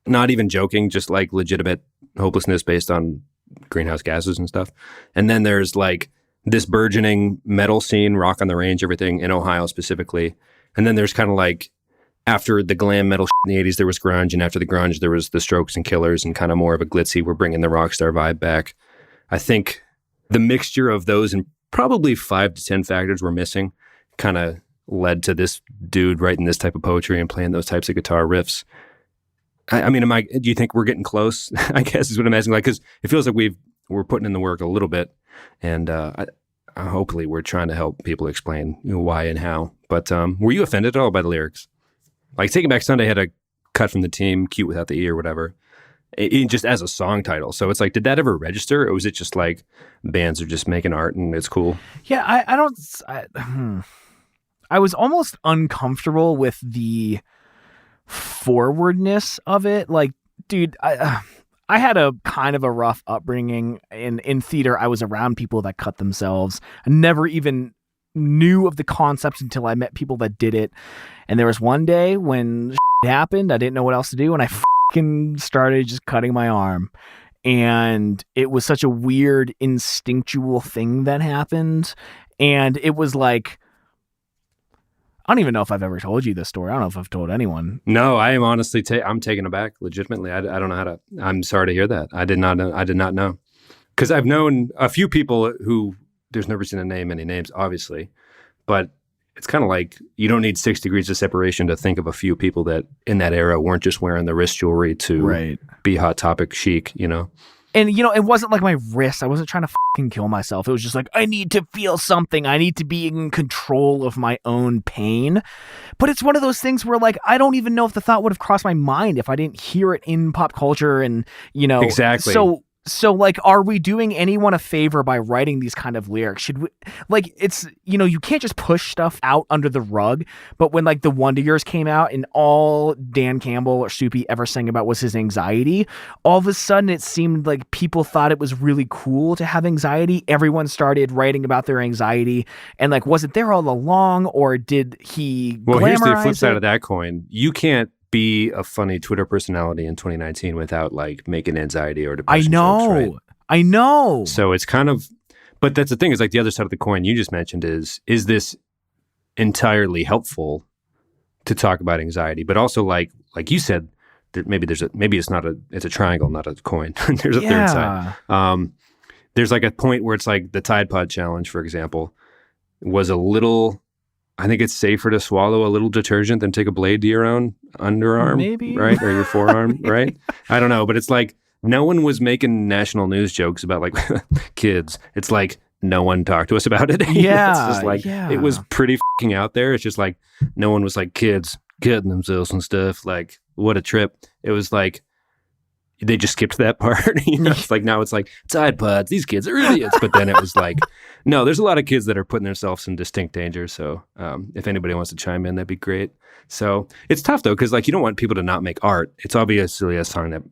Speaker 1: not even joking, just like legitimate hopelessness based on greenhouse gases and stuff. And then there's like this burgeoning metal scene, rock on the range, everything in Ohio specifically. And then there's kind of like, after the glam metal in the 80s, there was grunge. And after the grunge, there was the Strokes and Killers and kind of more of a glitzy. We're bringing the rock star vibe back. I think the mixture of those and probably 5 to 10 factors we're missing kind of led to this dude writing this type of poetry and playing those types of guitar riffs. I mean, do you think we're getting close? I guess is what I'm asking. Like, because it feels like we're putting in the work a little bit, and hopefully we're trying to help people explain why and how. But were you offended at all by the lyrics? Like, Taking Back Sunday had a cut from the team, "Cute Without the E" or whatever, just as a song title. So it's like, did that ever register, or was it just like bands are just making art and it's cool?
Speaker 2: Yeah, I was almost uncomfortable with the forwardness of it. Like, dude, I had a kind of a rough upbringing in theater. I was around people that cut themselves. I never even knew of the concepts until I met people that did it. And there was one day when it happened, I didn't know what else to do, and I fucking started just cutting my arm. And it was such a weird instinctual thing that happened. And it was like, I don't even know if I've ever told you this story. I don't know if I've told anyone.
Speaker 1: No, I am honestly, I'm taken aback legitimately. I don't know how to, I'm sorry to hear that. I did not know. Because I've known a few people who, there's no reason to name any names, obviously, but it's kind of like you don't need 6 degrees of separation to think of a few people that in that era weren't just wearing the wrist jewelry to be Hot Topic chic, you know?
Speaker 2: And, you know, it wasn't like my wrist. I wasn't trying to fucking kill myself. It was just like, I need to feel something. I need to be in control of my own pain. But it's one of those things where, like, I don't even know if the thought would have crossed my mind if I didn't hear it in pop culture and, you know.
Speaker 1: Exactly.
Speaker 2: So, like, are we doing anyone a favor by writing these kind of lyrics? Should we, like, it's, you know, you can't just push stuff out under the rug. But when, like, the Wonder Years came out and all Dan Campbell or Soupy ever sang about was his anxiety, all of a sudden it seemed like people thought it was really cool to have anxiety. Everyone started writing about their anxiety. And, like, was it there all along, or did he
Speaker 1: Well, here's the flip
Speaker 2: glamorize
Speaker 1: side
Speaker 2: it?
Speaker 1: of that coin. You can't be a funny Twitter personality in 2019 without like making anxiety or depression jokes, right?
Speaker 2: I know.
Speaker 1: So it's kind of, but that's the thing is like the other side of the coin you just mentioned is this entirely helpful to talk about anxiety, but also like you said, maybe it's a triangle, not a coin. There's a third side. There's like a point where it's like the Tide Pod challenge, for example, was a little, I think it's safer to swallow a little detergent than take a blade to your own underarm,
Speaker 2: Maybe.
Speaker 1: right? Or your forearm, right? I don't know, but it's like no one was making national news jokes about like kids. It's like no one talked to us about it.
Speaker 2: Yeah,
Speaker 1: It's just like, it was pretty fucking out there. It's just like no one was like kids cutting themselves and stuff. Like, what a trip. It was like, they just skipped that part. You know, it's like now it's like Tide Pods, these kids are idiots. But then it was like, no, there's a lot of kids that are putting themselves in distinct danger. So if anybody wants to chime in, that'd be great. So it's tough though, because like you don't want people to not make art. It's obviously a song that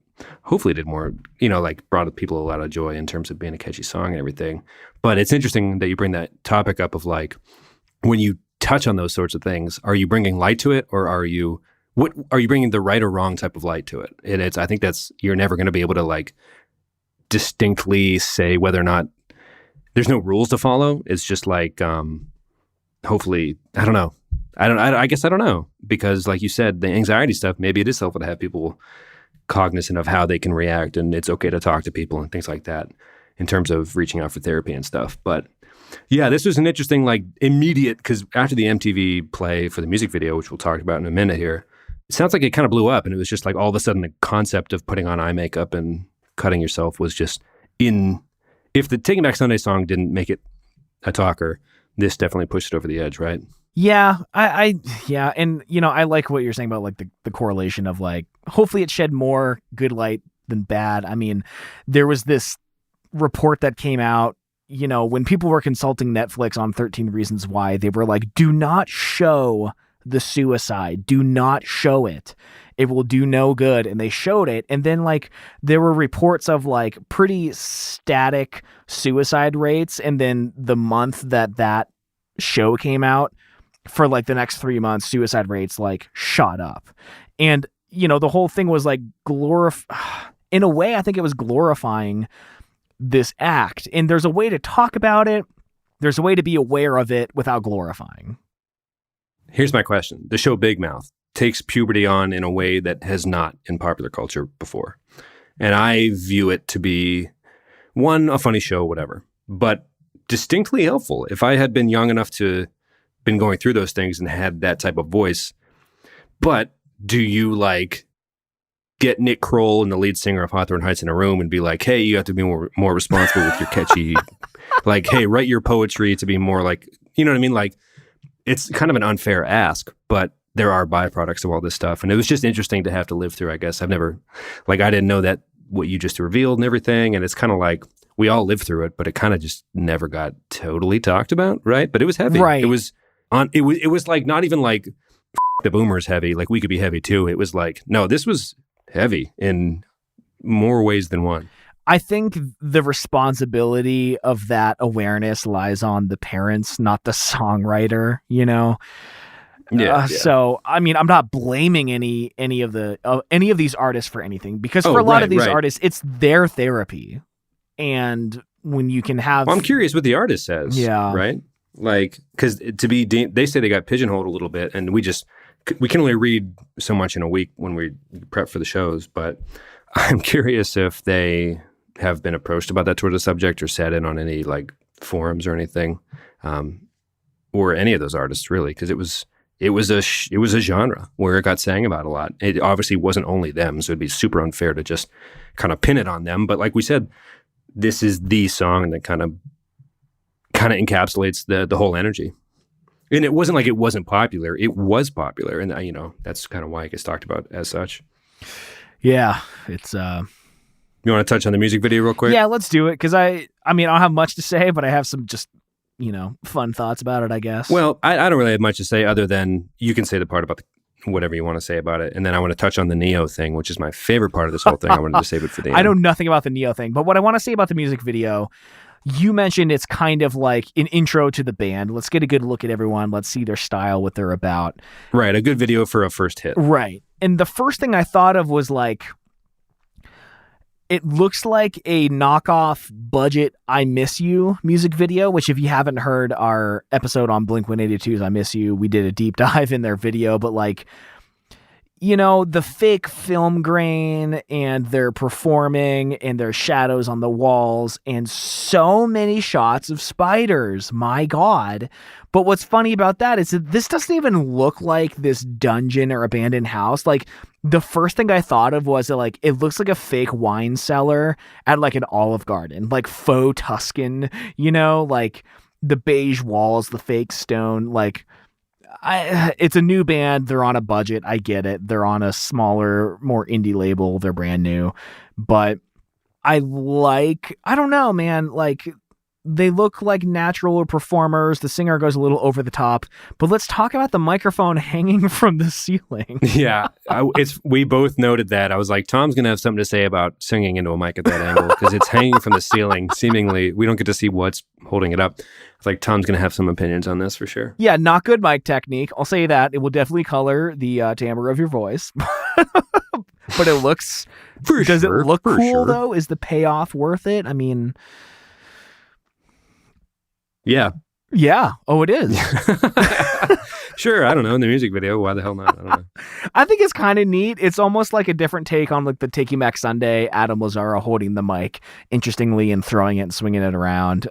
Speaker 1: hopefully did more, you know, like brought people a lot of joy in terms of being a catchy song and everything. But it's interesting that you bring that topic up of like when you touch on those sorts of things, are you bringing light to it, or are you bringing the right or wrong type of light to it? And I think you're never going to be able to like distinctly say whether or not there's no rules to follow. It's just like, hopefully, I don't know. I guess I don't know, because like you said, the anxiety stuff, maybe it is helpful to have people cognizant of how they can react, and it's okay to talk to people and things like that in terms of reaching out for therapy and stuff. But yeah, this was an interesting, like immediate, because after the MTV play for the music video, which we'll talk about in a minute here, it sounds like it kind of blew up, and it was just like all of a sudden the concept of putting on eye makeup and cutting yourself was just if the Taking Back Sunday song didn't make it a talker, this definitely pushed it over the edge, right?
Speaker 2: Yeah, yeah, and you know, I like what you're saying about like the correlation of like, hopefully it shed more good light than bad. I mean, there was this report that came out, you know, when people were consulting Netflix on 13 Reasons Why, they were like, do not show the suicide. Do not show it. It will do no good. And they showed it. And then like there were reports of like pretty static suicide rates. And then the month that show came out, for like the next 3 months, suicide rates like shot up. And, you know, the whole thing was like in a way, I think it was glorifying this act. And there's a way to talk about it. There's a way to be aware of it without glorifying.
Speaker 1: Here's my question. The show Big Mouth takes puberty on in a way that has not in popular culture before. And I view it to be, one, a funny show, whatever, but distinctly helpful. If I had been young enough to been going through those things and had that type of voice. But do you like get Nick Kroll and the lead singer of Hawthorne Heights in a room and be like, hey, you have to be more responsible with your catchy, like, hey, write your poetry to be more like, you know what I mean? Like, it's kind of an unfair ask, but there are byproducts of all this stuff. And it was just interesting to have to live through, I guess. I've never, like, I didn't know that what you just revealed and everything. And it's kind of like, we all lived through it, but it kind of just never got totally talked about, right? But it was heavy.
Speaker 2: Right.
Speaker 1: It was like not even like the boomers heavy, like we could be heavy too. It was like, no, this was heavy in more ways than one.
Speaker 2: I think the responsibility of that awareness lies on the parents, not the songwriter, you know?
Speaker 1: Yeah.
Speaker 2: So, I mean, I'm not blaming any of these artists for anything, because for a lot of these artists, it's their therapy. And when you can have...
Speaker 1: Well, I'm curious what the artist says.
Speaker 2: Yeah.
Speaker 1: Right? Like, because they say they got pigeonholed a little bit, and we can only read so much in a week when we prep for the shows, but I'm curious if they have been approached about that sort of subject or sat in on any like forums or anything, or any of those artists really, because it was a genre where it got sang about a lot. It obviously wasn't only them, so it'd be super unfair to just kind of pin it on them. But like we said, this is the song that kind of encapsulates the whole energy. And it wasn't like it wasn't popular. It was popular. And, you know, that's kind of why it gets talked about as such.
Speaker 2: Yeah. It's...
Speaker 1: You want to touch on the music video real quick?
Speaker 2: Yeah, let's do it. Because I mean, I don't have much to say, but I have some just, you know, fun thoughts about it, I guess.
Speaker 1: Well, I don't really have much to say other than you can say the part about whatever you want to say about it. And then I want to touch on the Neo thing, which is my favorite part of this whole thing. I wanted to save it for the end.
Speaker 2: I know nothing about the Neo thing, but what I want to say about the music video, you mentioned it's kind of like an intro to the band. Let's get a good look at everyone. Let's see their style, what they're about.
Speaker 1: Right. A good video for a first hit.
Speaker 2: Right. And the first thing I thought of was like, it looks like a knockoff budget I Miss You music video, which if you haven't heard our episode on Blink-182's I Miss You, we did a deep dive in their video, but like, you know, the fake film grain and they're performing and there's shadows on the walls and so many shots of spiders. My God. But what's funny about that is that this doesn't even look like this dungeon or abandoned house. Like, the first thing I thought of was that, like, it looks like a fake wine cellar at like an Olive Garden, like faux Tuscan, you know, like the beige walls, the fake stone, like, it's a new band. They're on a budget. I get it. They're on a smaller, more indie label. They're brand new, but I don't know, man. Like, they look like natural performers. The singer goes a little over the top, but let's talk about the microphone hanging from the ceiling.
Speaker 1: Yeah. We both noted that. I was like, Tom's going to have something to say about singing into a mic at that angle because it's hanging from the ceiling. Seemingly, we don't get to see what's holding it up. It's like Tom's going to have some opinions on this for sure.
Speaker 2: Yeah, not good mic technique. I'll say that. It will definitely color the timbre of your voice. But it looks... Does it look cool, though? Is the payoff worth it? I mean...
Speaker 1: Yeah.
Speaker 2: Yeah. Oh, it is.
Speaker 1: Sure. I don't know. In the music video, why the hell not? I don't know.
Speaker 2: I think it's kind of neat. It's almost like a different take on like the Take You Back Sunday, Adam Lazzara holding the mic, interestingly, and throwing it and swinging it around.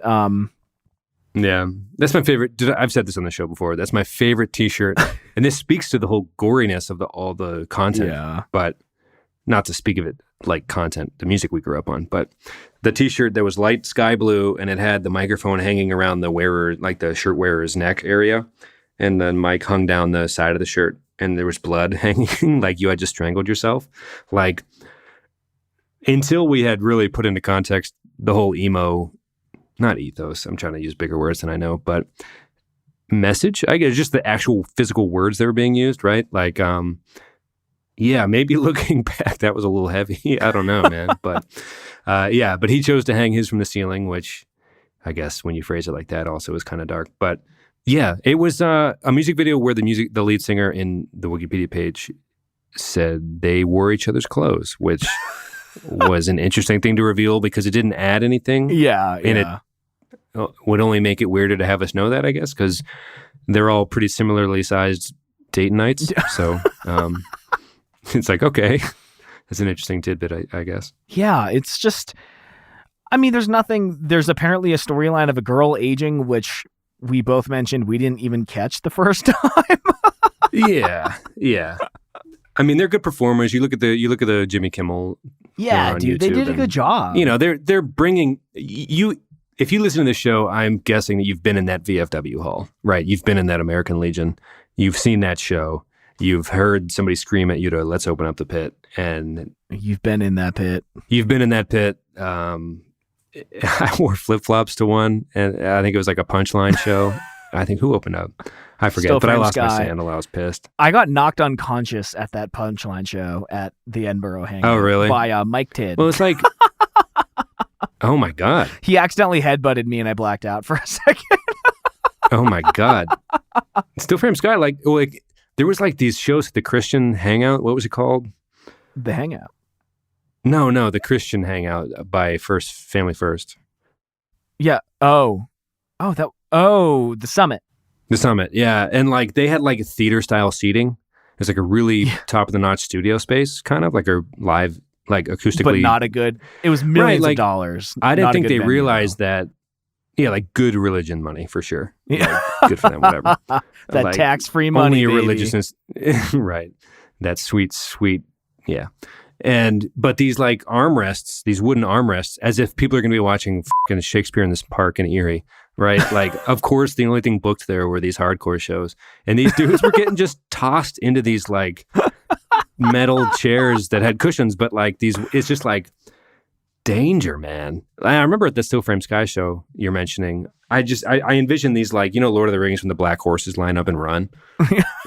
Speaker 1: Yeah. That's my favorite. I've said this on the show before. That's my favorite t-shirt. And this speaks to the whole goriness of all the content. Yeah. But not to speak of it like content, the music we grew up on, but the t-shirt that was light sky blue and it had the microphone hanging around the wearer, like the shirt wearer's neck area. And the mic hung down the side of the shirt and there was blood hanging like you had just strangled yourself. Like, until we had really put into context the whole emo, not ethos, I'm trying to use bigger words than I know, but message, I guess, just the actual physical words that were being used, right? Like, yeah, maybe looking back, that was a little heavy. I don't know, man. But yeah, but he chose to hang his from the ceiling, which I guess when you phrase it like that also is kind of dark. But Yeah, it was a music video where the lead singer in the Wikipedia page said they wore each other's clothes, which was an interesting thing to reveal because it didn't add anything.
Speaker 2: Yeah,
Speaker 1: and it would only make it weirder to have us know that, I guess, because they're all pretty similarly sized date nights. So it's like, okay, that's an interesting tidbit, I guess.
Speaker 2: Yeah, it's just, I mean, there's apparently a storyline of a girl aging, which we both mentioned we didn't even catch the first time.
Speaker 1: Yeah. I mean, they're good performers. You look at the Jimmy Kimmel.
Speaker 2: Yeah, dude, they did a good job.
Speaker 1: You know, they're bringing you. If you listen to this show, I'm guessing that you've been in that VFW hall, right? You've been in that American Legion. You've seen that show. You've heard somebody scream at you to "Let's open up the pit," and
Speaker 2: you've been in that pit.
Speaker 1: You've been in that pit. I wore flip-flops to one, and I think it was like a punchline show. I think who opened up? I forget, but I lost my sandal. I was pissed.
Speaker 2: I got knocked unconscious at that punchline show at the Edinburgh Hangout.
Speaker 1: Oh, really?
Speaker 2: By Mike Tidd.
Speaker 1: Well, it's like, oh my God.
Speaker 2: He accidentally headbutted me and I blacked out for a second.
Speaker 1: Oh my God. Still Frame Sky, like there was like these shows at the Christian Hangout. What was it called?
Speaker 2: The Hangout.
Speaker 1: No, the Christian Hangout by Family First.
Speaker 2: Yeah. The Summit.
Speaker 1: The Summit, yeah. And like they had like a theater style seating. It was like a really top of the notch studio space, kind of like a live, like acoustically.
Speaker 2: But not a good, it was millions of dollars.
Speaker 1: I didn't think they realized that. Yeah, like good religion money for sure. Yeah. Like, good for them, whatever.
Speaker 2: That
Speaker 1: like,
Speaker 2: tax-free money,
Speaker 1: only
Speaker 2: baby.
Speaker 1: Religiousness. Right. That sweet, yeah. But these like armrests, these wooden armrests, as if people are going to be watching fucking Shakespeare in this park in Erie, right? Like, of course, the only thing booked there were these hardcore shows. And these dudes were getting just tossed into these like metal chairs that had cushions, but like it's just like danger, man. I remember at the Still Frame Sky show you're mentioning, I envision these like, you know, Lord of the Rings when the black horses line up and run,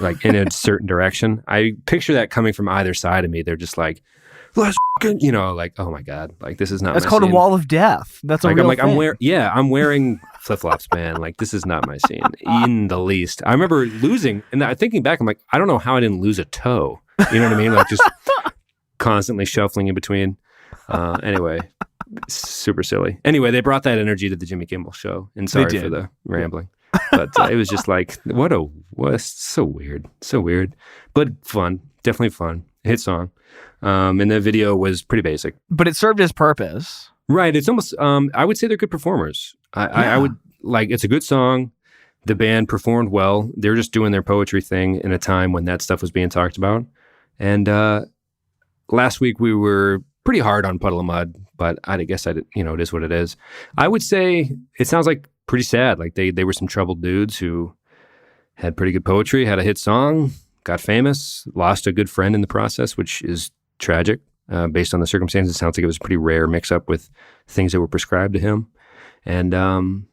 Speaker 1: like in a certain direction. I picture that coming from either side of me. They're just like, let's you know, like, oh my God, like this is not.
Speaker 2: That's
Speaker 1: my
Speaker 2: called
Speaker 1: scene.
Speaker 2: A wall of death. That's a real thing.
Speaker 1: I'm wearing flip flops, man. Like this is not my scene in the least. I remember losing, and thinking back, I'm like, I don't know how I didn't lose a toe. You know what I mean? Like just constantly shuffling in between. Anyway, super silly. Anyway, they brought that energy to the Jimmy Kimmel show, and sorry for the rambling. But it was just like, so weird, but fun, definitely fun. Hit song. And the video was pretty basic.
Speaker 2: But it served its purpose.
Speaker 1: Right. It's almost, I would say they're good performers. I would, like, it's a good song. The band performed well. They're just doing their poetry thing in a time when that stuff was being talked about. And last week we were pretty hard on Puddle of Mud, but I guess it is what it is. I would say it sounds like pretty sad. Like they were some troubled dudes who had pretty good poetry, had a hit song, got famous, lost a good friend in the process, which is tragic based on the circumstances. It sounds like it was a pretty rare mix-up with things that were prescribed to him. And an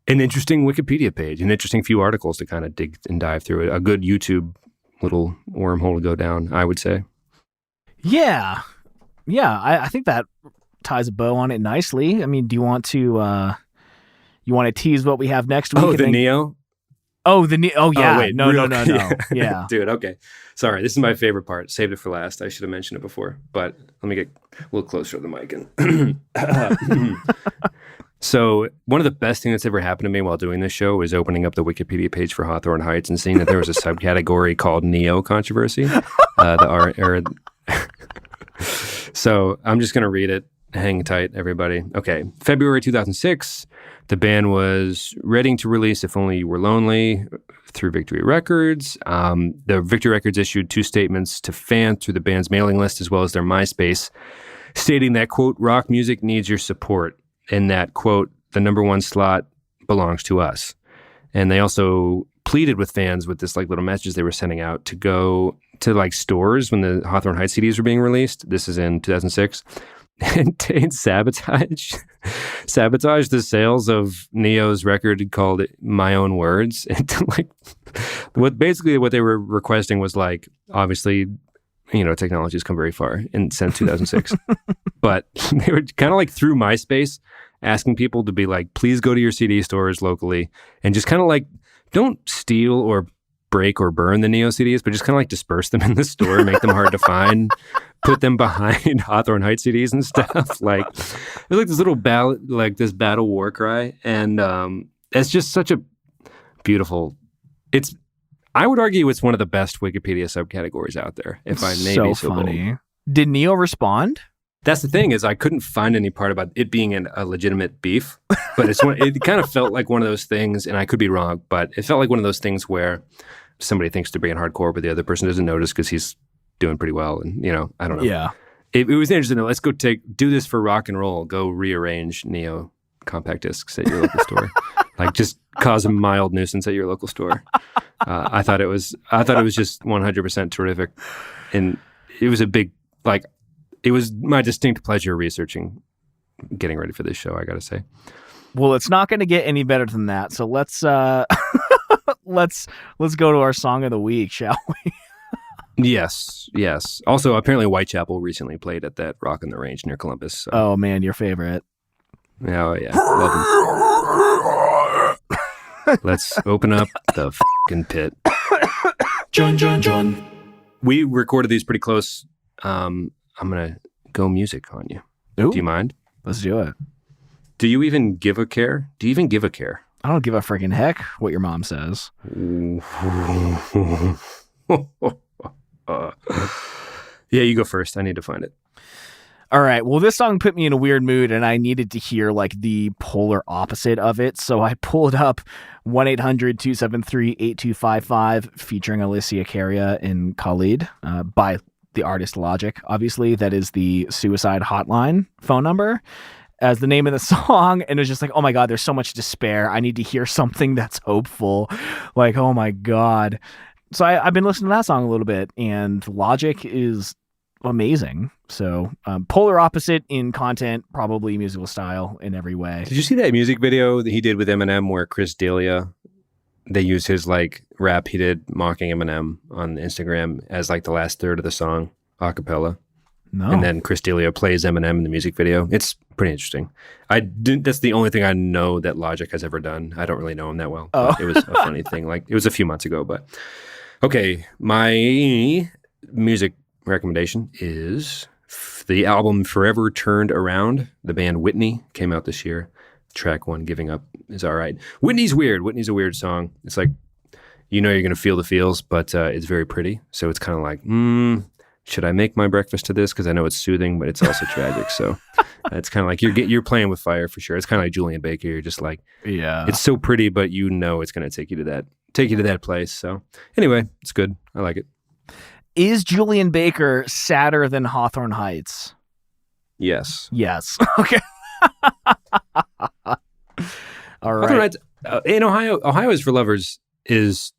Speaker 1: interesting Wikipedia page, an interesting few articles to kind of dig and dive through. A good YouTube little wormhole to go down, I would say.
Speaker 2: Yeah. I think that ties a bow on it nicely. I mean, do you want to tease what we have next week?
Speaker 1: Oh, the Neo?
Speaker 2: Oh, the Neo. Oh, yeah.
Speaker 1: Wait,
Speaker 2: no. Yeah.
Speaker 1: Dude, okay. Sorry, this is my favorite part. Saved it for last. I should have mentioned it before, but let me get a little closer to the mic. So one of the best things that's ever happened to me while doing this show is opening up the Wikipedia page for Hawthorne Heights and seeing that there was a subcategory called Neo Controversy. So I'm just going to read it. Hang tight, everybody. Okay. February 2006, the band was ready to release If Only You Were Lonely through Victory Records. The Victory Records issued 2 statements to fans through the band's mailing list as well as their MySpace, stating that, quote, rock music needs your support, and that, quote, the #1 slot belongs to us. And they also pleaded with fans with this like little messages they were sending out to go to like stores when the Hawthorne Heights CDs were being released. This is in 2006. And sabotage the sales of Neo's record called My Own Words. And like what they were requesting was like, obviously, technology has come very far since 2006. But they were kind of like through MySpace asking people to be like, please go to your CD stores locally and just kind of like don't steal or break or burn the Neo CDs, but just kind of like disperse them in the store, make them hard to find, put them behind Hawthorne Height CDs and stuff. Like it's like this little ballad, like this battle war cry, and it's just such a beautiful. I would argue it's one of the best Wikipedia subcategories out there. If I may be so
Speaker 2: funny.
Speaker 1: bold.
Speaker 2: Did Neo respond?
Speaker 1: That's the thing, is I couldn't find any part about it being a legitimate beef, but it kind of felt like one of those things, and I could be wrong, but it felt like one of those things where somebody thinks they're being hardcore, but the other person doesn't notice because he's doing pretty well, and I don't know.
Speaker 2: Yeah,
Speaker 1: it was interesting. Let's go do this for rock and roll. Go rearrange Neo compact discs at your local store, like just cause a mild nuisance at your local store. I thought it was just 100% terrific, and it was a big like. It was my distinct pleasure getting ready for this show, I got to say.
Speaker 2: Well, it's not going to get any better than that. So let's let's go to our song of the week, shall we?
Speaker 1: Yes. Also, apparently Whitechapel recently played at that Rock on the Range near Columbus. So.
Speaker 2: Oh man, your favorite.
Speaker 1: Oh yeah, love him. Let's open up the fucking pit. John. We recorded these pretty close. I'm going to go music on you.
Speaker 2: Ooh,
Speaker 1: do you mind?
Speaker 2: Let's do it.
Speaker 1: Do you even give a care? Do you even give a care?
Speaker 2: I don't give a freaking heck what your mom says.
Speaker 1: Yeah, you go first. I need to find it.
Speaker 2: All right. Well, this song put me in a weird mood, and I needed to hear like the polar opposite of it. So I pulled up 1-800-273-8255 featuring Alessia, Cara, and Khalid by the artist Logic, obviously. That is the suicide hotline phone number as the name of the song. And it was just like, oh my God, there's so much despair. I need to hear something that's hopeful. Like, oh my God. So I've been listening to that song a little bit, and Logic is amazing. So polar opposite in content, probably musical style in every way.
Speaker 1: Did you see that music video that he did with Eminem where Chris D'Elia, they use his like rap he did mocking Eminem on Instagram as like the last third of the song a cappella?
Speaker 2: No.
Speaker 1: And then Chris D'Elia plays Eminem in the music video. It's pretty interesting. That's the only thing I know that Logic has ever done. I don't really know him that well.
Speaker 2: Oh.
Speaker 1: It was a funny thing. Like it was a few months ago, but okay. My music recommendation is the album Forever Turned Around. The band Whitney came out this year. Track 1, Giving Up, is all right. Whitney's weird. Whitney's a weird song. It's like, you're going to feel the feels, but it's very pretty. So it's kind of like, should I make my breakfast to this? Because I know it's soothing, but it's also tragic. So it's kind of like you're playing with fire for sure. It's kind of like Julian Baker. You're just like,
Speaker 2: yeah,
Speaker 1: it's so pretty, but it's going to take you to that place. So anyway, it's good. I like it.
Speaker 2: Is Julian Baker sadder than Hawthorne Heights?
Speaker 1: Yes.
Speaker 2: Okay. All right.
Speaker 1: In Ohio is for Lovers is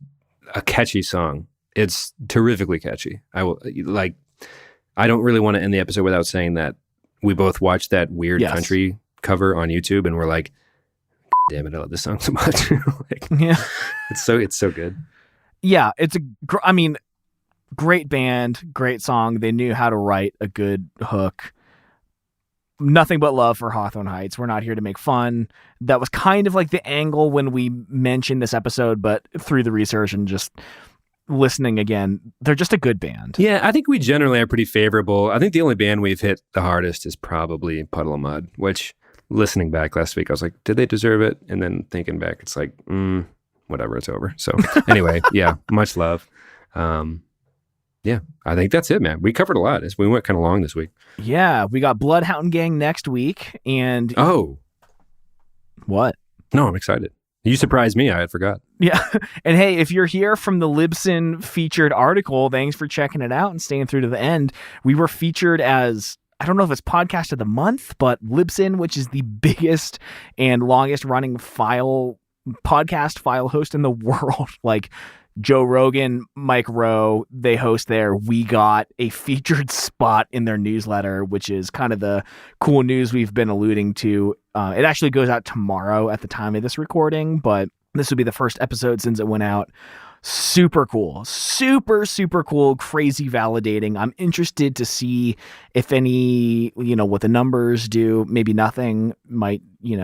Speaker 1: a catchy song. It's terrifically catchy. I don't really want to end the episode without saying that we both watched that weird country cover on YouTube and we're like, damn it, I love this song so much.
Speaker 2: Yeah.
Speaker 1: It's so good.
Speaker 2: Yeah, it's great band, great song. They knew how to write a good hook. Nothing but love for Hawthorne Heights. We're not here to make fun. That was kind of like the angle when we mentioned this episode, but through the research and just listening again, they're just a good band.
Speaker 1: Yeah, I think we generally are pretty favorable. I think the only band we've hit the hardest is probably Puddle of Mudd, which listening back last week, I was like, did they deserve it? And then thinking back, it's like, whatever, it's over. So anyway, yeah, much love. Yeah, I think that's it, man. We covered a lot. We went kind of long this week.
Speaker 2: Yeah, we got Bloodhound Gang next week. And
Speaker 1: oh,
Speaker 2: what?
Speaker 1: No, I'm excited. You surprised me. I had forgot.
Speaker 2: Yeah. And hey, if you're here from the Libsyn featured article, thanks for checking it out and staying through to the end. We were featured as, I don't know if it's podcast of the month, but Libsyn, which is the biggest and longest running podcast file host in the world. Like Joe Rogan, Mike Rowe, they host there. We got a featured spot in their newsletter, which is kind of the cool news we've been alluding to. It actually goes out tomorrow at the time of this recording, but this will be the first episode since it went out. Super cool. Super, super cool. Crazy validating. I'm interested to see if any, what the numbers do. Maybe nothing might,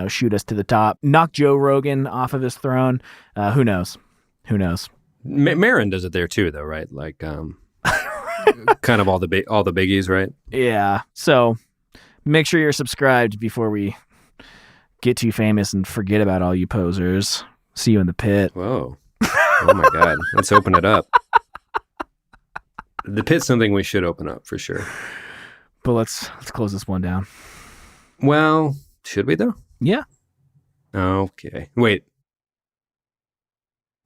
Speaker 2: shoot us to the top. Knock Joe Rogan off of his throne. Who knows? Who knows?
Speaker 1: Marin does it there too, though, right? Like, kind of all the biggies, right?
Speaker 2: Yeah. So make sure you're subscribed before we get too famous and forget about all you posers. See you in the pit.
Speaker 1: Whoa. Oh my God. Let's open it up. The pit's something we should open up for sure.
Speaker 2: But let's close this one down.
Speaker 1: Well, should we though?
Speaker 2: Yeah.
Speaker 1: Okay. Wait.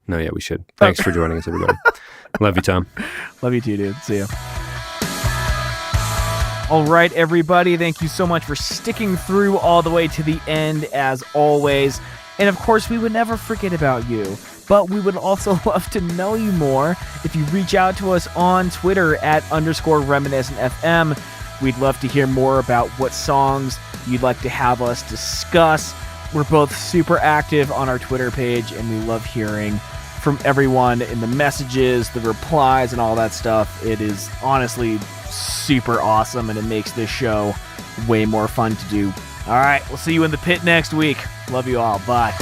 Speaker 1: No, yeah, we should. Thanks for joining us, everybody. Love you, Tom.
Speaker 2: Love you too, dude. See you. All right, everybody. Thank you so much for sticking through all the way to the end, as always. And of course, we would never forget about you. But we would also love to know you more if you reach out to us on Twitter at _reminiscentfm. We'd love to hear more about what songs you'd like to have us discuss. We're both super active on our Twitter page, and we love hearing from everyone in the messages, the replies, and all that stuff. It is honestly super awesome, and it makes this show way more fun to do. All right, we'll see you in the pit next week. Love you all. Bye.